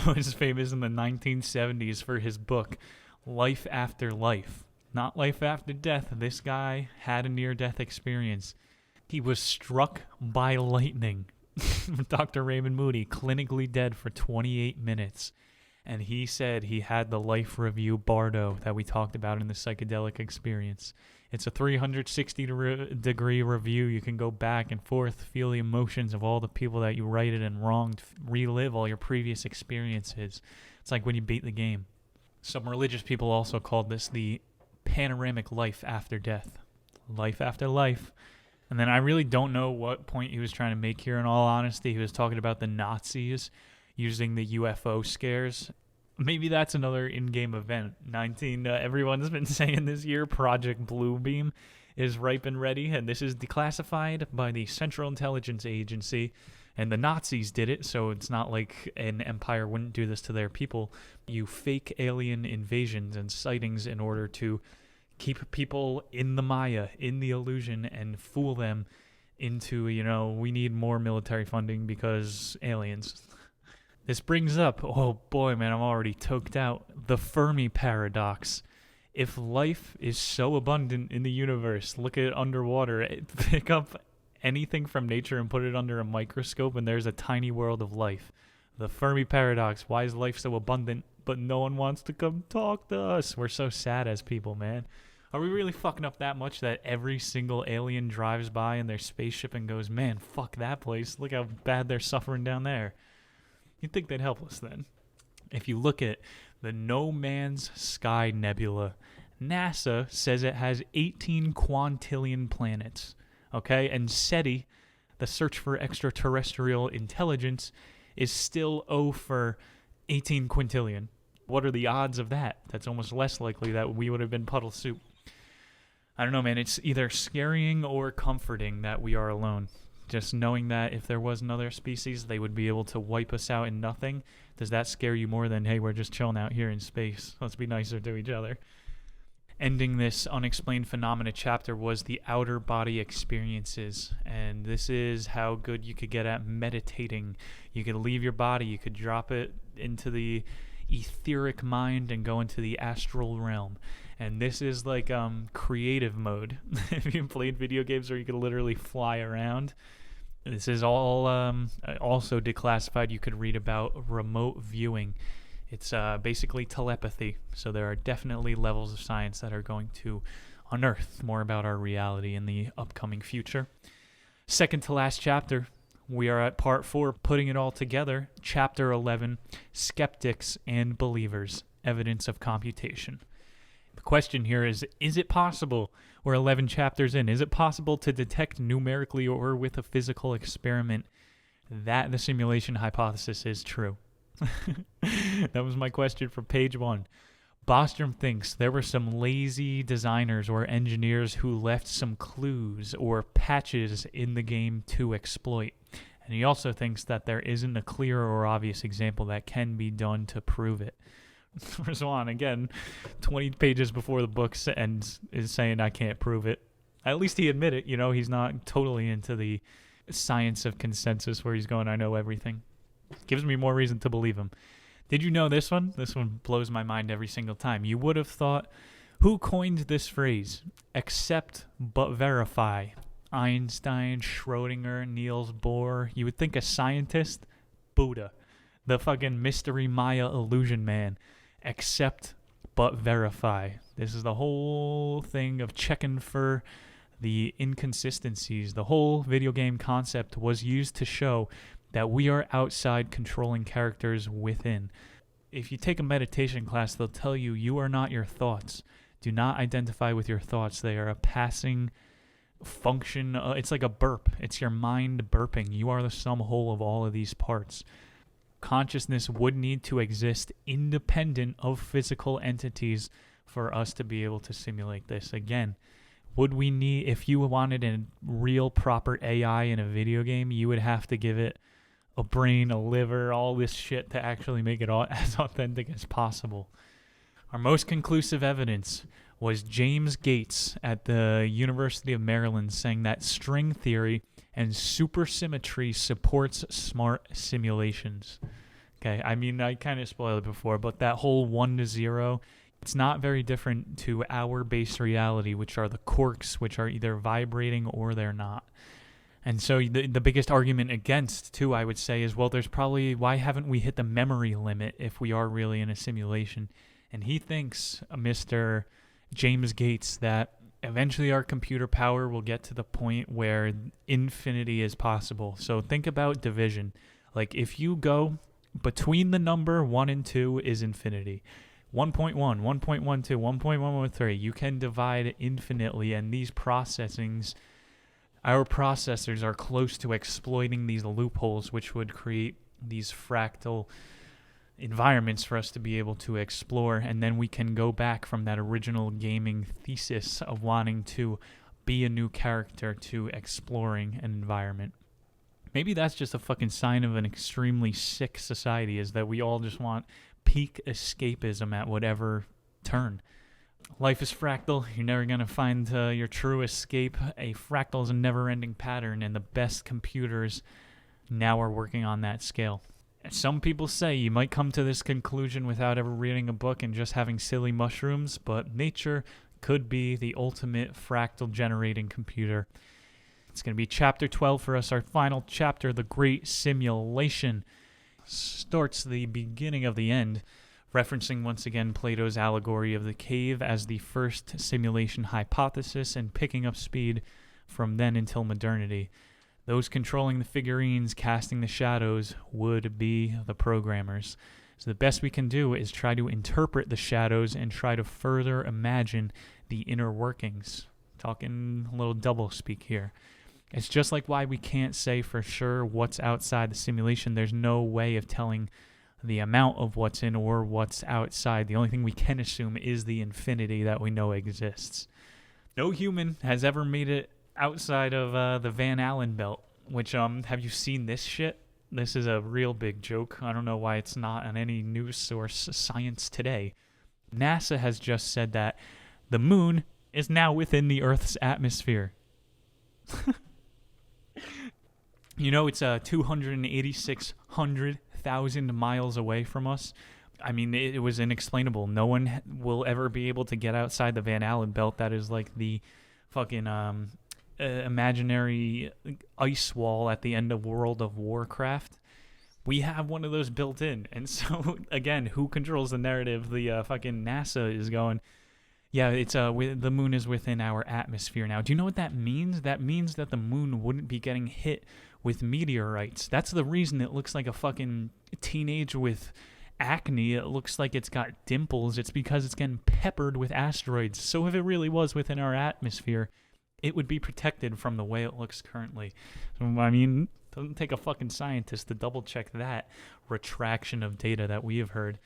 [SPEAKER 3] was famous in the 1970s for his book Life After Life. not life after death. This guy had a near-death experience. He was struck by lightning. Dr. Raymond Moody, clinically dead for 28 minutes. And he said he had the life review Bardo that we talked about in the psychedelic experience. It's a 360-degree review. You can go back and forth, feel the emotions of all the people that you righted and wronged, relive all your previous experiences. It's like when you beat the game. Some religious people also called this the panoramic life after death. Life after life. And then I really don't know what point he was trying to make here, in all honesty. He was talking about the Nazis using the UFO scares. Maybe that's another in-game event. Everyone's been saying this year, Project Bluebeam is ripe and ready, and this is declassified by the Central Intelligence Agency, and the Nazis did it, so it's not like an empire wouldn't do this to their people. You fake alien invasions and sightings in order to keep people in the Maya, in the illusion, and fool them into, we need more military funding because aliens. This brings up, oh boy, man, I'm already toked out, the Fermi paradox. If life is so abundant in the universe, look at it underwater, pick up anything from nature and put it under a microscope, and there's a tiny world of life. The Fermi paradox, why is life so abundant, but no one wants to come talk to us? We're so sad as people, man. Are we really fucking up that much that every single alien drives by in their spaceship and goes, man, fuck that place, look how bad they're suffering down there? You'd think they'd help us then. If you look at the No Man's Sky Nebula, NASA says it has 18 quintillion planets. Okay? And SETI, the search for extraterrestrial intelligence, is still O for 18 quintillion. What are the odds of that? That's almost less likely that we would have been puddle soup. I don't know, man. It's either scaring or comforting that we are alone. Just knowing that if there was another species, they would be able to wipe us out in nothing. Does that scare you more than, hey, we're just chilling out here in space? Let's be nicer to each other. Ending this unexplained phenomena chapter was the outer body experiences. And this is how good you could get at meditating. You could leave your body. You could drop it into the etheric mind and go into the astral realm. And this is like creative mode. If you played video games where you could literally fly around, this is all also declassified. You could read about remote viewing. It's basically telepathy. So there are definitely levels of science that are going to unearth more about our reality in the upcoming future. Second to last chapter. We are at part 4, putting it all together, chapter 11, Skeptics and Believers, Evidence of Computation. The question here is it possible, we're 11 chapters in, is it possible to detect numerically or with a physical experiment that the simulation hypothesis is true? That was my question for page 1. Bostrom thinks there were some lazy designers or engineers who left some clues or patches in the game to exploit. And he also thinks that there isn't a clear or obvious example that can be done to prove it. Rizwan, again, 20 pages before the book ends, is saying I can't prove it. At least he admitted, he's not totally into the science of consensus where he's going, I know everything. Gives me more reason to believe him. Did you know this one? This one blows my mind every single time. You would have thought, who coined this phrase? Accept but verify. Einstein, Schrodinger, Niels Bohr. You would think a scientist? Buddha. The fucking mystery Maya illusion man. Accept but verify. This is the whole thing of checking for the inconsistencies. The whole video game concept was used to show that we are outside controlling characters within. If you take a meditation class, they'll tell you you are not your thoughts. Do not identify with your thoughts. They are a passing function. It's like a burp. It's your mind burping. You are the sum whole of all of these parts. Consciousness would need to exist independent of physical entities for us to be able to simulate this. Again, would we need, if you wanted a real proper AI in a video game, you would have to give it a brain, a liver, all this shit to actually make it all as authentic as possible. Our most conclusive evidence was James Gates at the University of Maryland saying that string theory and supersymmetry supports smart simulations. Okay, I mean, I kind of spoiled it before, but that whole 1 to 0, It's not very different to our base reality, which are the quarks, which are either vibrating or they're not. And so the biggest argument against, too, I would say, is, well, there's probably, why haven't we hit the memory limit if we are really in a simulation? And he thinks, Mr. James Gates, that eventually our computer power will get to the point where infinity is possible. So think about division. Like, if you go between the number 1 and 2 is infinity. 1.1, 1.12, 1.113, you can divide infinitely, and these our processors are close to exploiting these loopholes, which would create these fractal environments for us to be able to explore, and then we can go back from that original gaming thesis of wanting to be a new character to exploring an environment. Maybe that's just a fucking sign of an extremely sick society, is that we all just want peak escapism at whatever turn. Life is fractal. You're never going to find your true escape. A fractal is a never-ending pattern, and the best computers now are working on that scale. Some people say you might come to this conclusion without ever reading a book and just having silly mushrooms, but nature could be the ultimate fractal generating computer. It's going to be chapter 12 for us, our final chapter, The Great Simulation. Starts the beginning of the end, referencing once again Plato's allegory of the cave as the first simulation hypothesis and picking up speed from then until modernity. Those controlling the figurines, casting the shadows, would be the programmers. So the best we can do is try to interpret the shadows and try to further imagine the inner workings. Talking a little double speak here. It's just like why we can't say for sure what's outside the simulation. There's no way of telling the amount of what's in or what's outside. The only thing we can assume is the infinity that we know exists. No human has ever made it outside of the Van Allen belt, which, have you seen this shit? This is a real big joke. I don't know why it's not on any news source, Science Today. NASA has just said that the moon is now within the Earth's atmosphere. You know, it's 286,000 miles away from us. I mean, it was inexplainable. No one will ever be able to get outside the Van Allen belt. That is like the fucking imaginary ice wall at the end of World of Warcraft. We have one of those built in. And so, again, who controls the narrative? The fucking NASA is going, yeah, it's the moon is within our atmosphere now. Do you know what that means? That means that the moon wouldn't be getting hit with meteorites. That's the reason it looks like a fucking teenage with acne. It looks like it's got dimples. It's because it's getting peppered with asteroids. So if it really was within our atmosphere, it would be protected from the way it looks currently. So, I mean, it doesn't take a fucking scientist to double check that retraction of data that we have heard.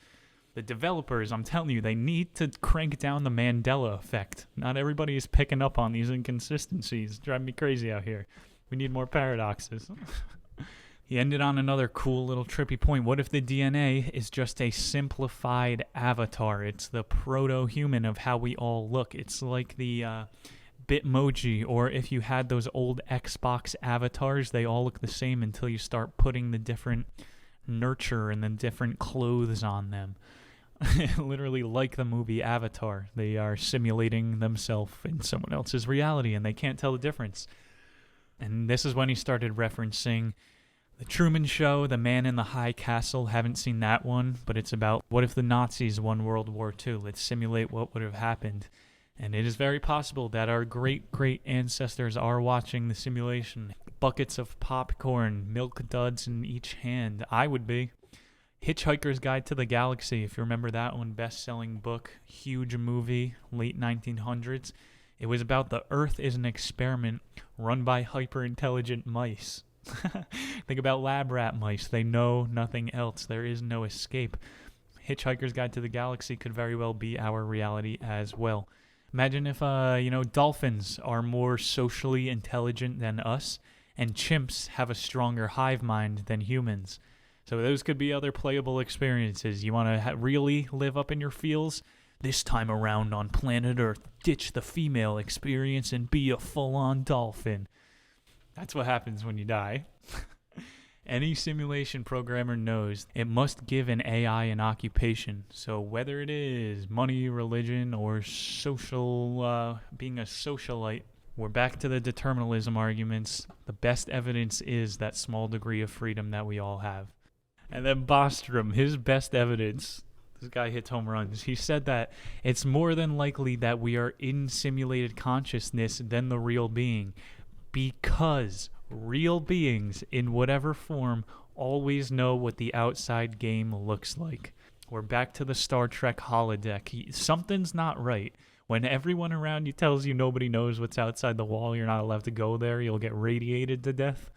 [SPEAKER 3] The developers, I'm telling you, they need to crank down the Mandela effect. Not everybody is picking up on these inconsistencies. Drive me crazy out here. We need more paradoxes. He ended on another cool little trippy point. What if the DNA is just a simplified avatar? It's the proto-human of how we all look. It's like the Bitmoji, or if you had those old Xbox avatars, they all look the same until you start putting the different nurture and the different clothes on them. Literally like the movie Avatar. They are simulating themselves in someone else's reality and they can't tell the difference. And this is when he started referencing The Truman Show, The Man in the High Castle. Haven't seen that one, but it's about what if the Nazis won World War II? Let's simulate what would have happened. And it is very possible that our great ancestors are watching the simulation. Buckets of popcorn, milk duds in each hand. I would be. Hitchhiker's Guide to the Galaxy, if you remember that one, best-selling book, huge movie, late 1900s. It was about the Earth is an experiment run by hyper-intelligent mice. Think about lab rat mice. They know nothing else. There is no escape. Hitchhiker's Guide to the Galaxy could very well be our reality as well. Imagine if, dolphins are more socially intelligent than us, and chimps have a stronger hive mind than humans. So those could be other playable experiences. You want to really live up in your feels? This time around on planet Earth, ditch the female experience and be a full-on dolphin. That's what happens when you die. Any simulation programmer knows it must give an AI an occupation. So whether it is money, religion, or social, being a socialite, we're back to the determinism arguments. The best evidence is that small degree of freedom that we all have. And then Bostrom, his best evidence, this guy hits home runs. He said that it's more than likely that we are in simulated consciousness than the real being, because real beings, in whatever form, always know what the outside game looks like. We're back to the Star Trek holodeck. Something's not right. When everyone around you tells you nobody knows what's outside the wall, you're not allowed to go there, you'll get radiated to death.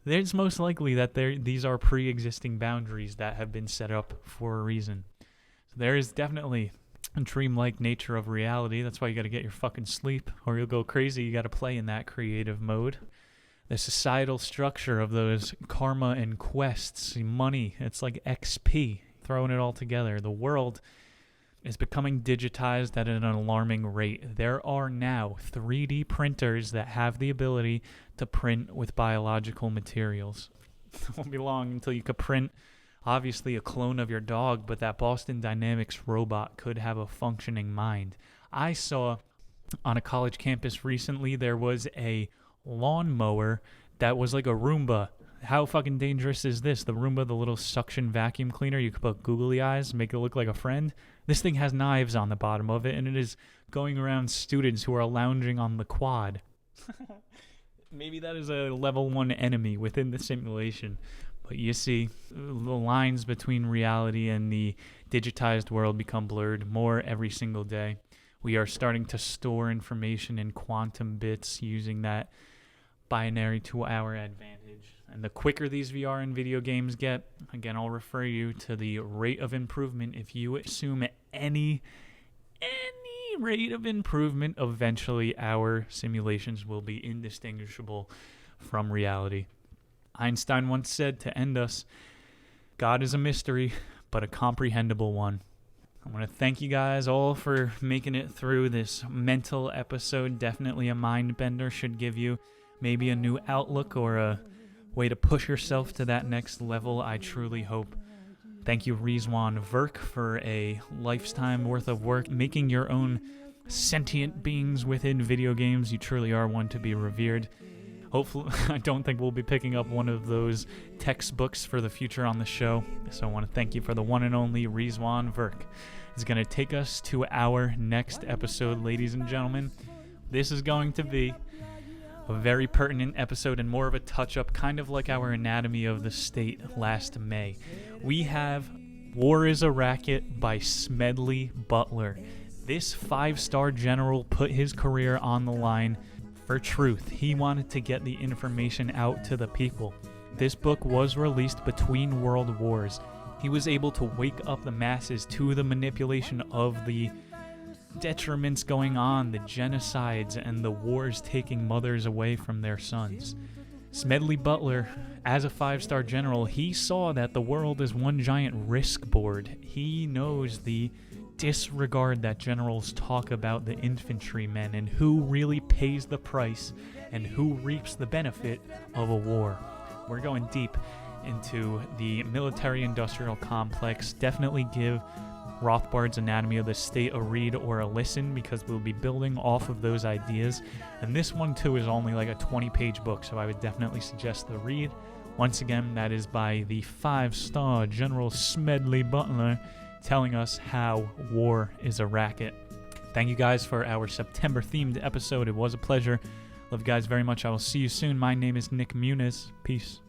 [SPEAKER 3] It's most likely that these are pre-existing boundaries that have been set up for a reason. So there is definitely a dreamlike nature of reality. That's why you got to get your fucking sleep, or you'll go crazy. You got to play in that creative mode. The societal structure of those karma and quests, money, it's like XP, throwing it all together. The world is becoming digitized at an alarming rate. There are now 3D printers that have the ability to print with biological materials. It won't be long until you could print, obviously, a clone of your dog, but that Boston Dynamics robot could have a functioning mind. I saw on a college campus recently, there was a lawnmower that was like a Roomba. How fucking dangerous is this? The Roomba, the little suction vacuum cleaner, you could put googly eyes, make it look like a friend. This thing has knives on the bottom of it, and it is going around students who are lounging on the quad. Maybe that is a level 1 enemy within the simulation. But you see, the lines between reality and the digitized world become blurred more every single day. We are starting to store information in quantum bits using that binary to our advantage. And the quicker these VR and video games get, again, I'll refer you to the rate of improvement. If you assume any rate of improvement, eventually our simulations will be indistinguishable from reality. Einstein once said, to end us, God is a mystery, but a comprehensible one. I want to thank you guys all for making it through this mental episode. Definitely a mind bender. Should give you maybe a new outlook or a way to push yourself to that next level, I truly hope. Thank you, Rizwan Verk, for a lifetime worth of work, making your own sentient beings within video games. You truly are one to be revered. Hopefully, I don't think we'll be picking up one of those textbooks for the future on the show. So I want to thank you for the one and only Rizwan Verk. It's going to take us to our next episode, ladies and gentlemen. This is going to be a very pertinent episode and more of a touch-up, kind of like our Anatomy of the State last May. We have War is a Racket by Smedley Butler. This 5-star general put his career on the line for truth. He wanted to get the information out to the people. This book was released between world wars. He was able to wake up the masses to the manipulation of the detriments going on, the genocides, and the wars taking mothers away from their sons. Smedley Butler, as a 5-star general, he saw that the world is one giant risk board. He knows the disregard that generals talk about the infantrymen and who really pays the price and who reaps the benefit of a war. We're going deep into the military-industrial complex. Definitely give Rothbard's Anatomy of the State a read or a listen, because we'll be building off of those ideas. And this one too is only like a 20-page book, so I would definitely suggest the read. Once again, that is by the 5-star General Smedley Butler, telling us how war is a racket. Thank you guys for our September-themed episode. It was a pleasure. Love you guys very much. I will see you soon. My name is Nick Muniz. Peace.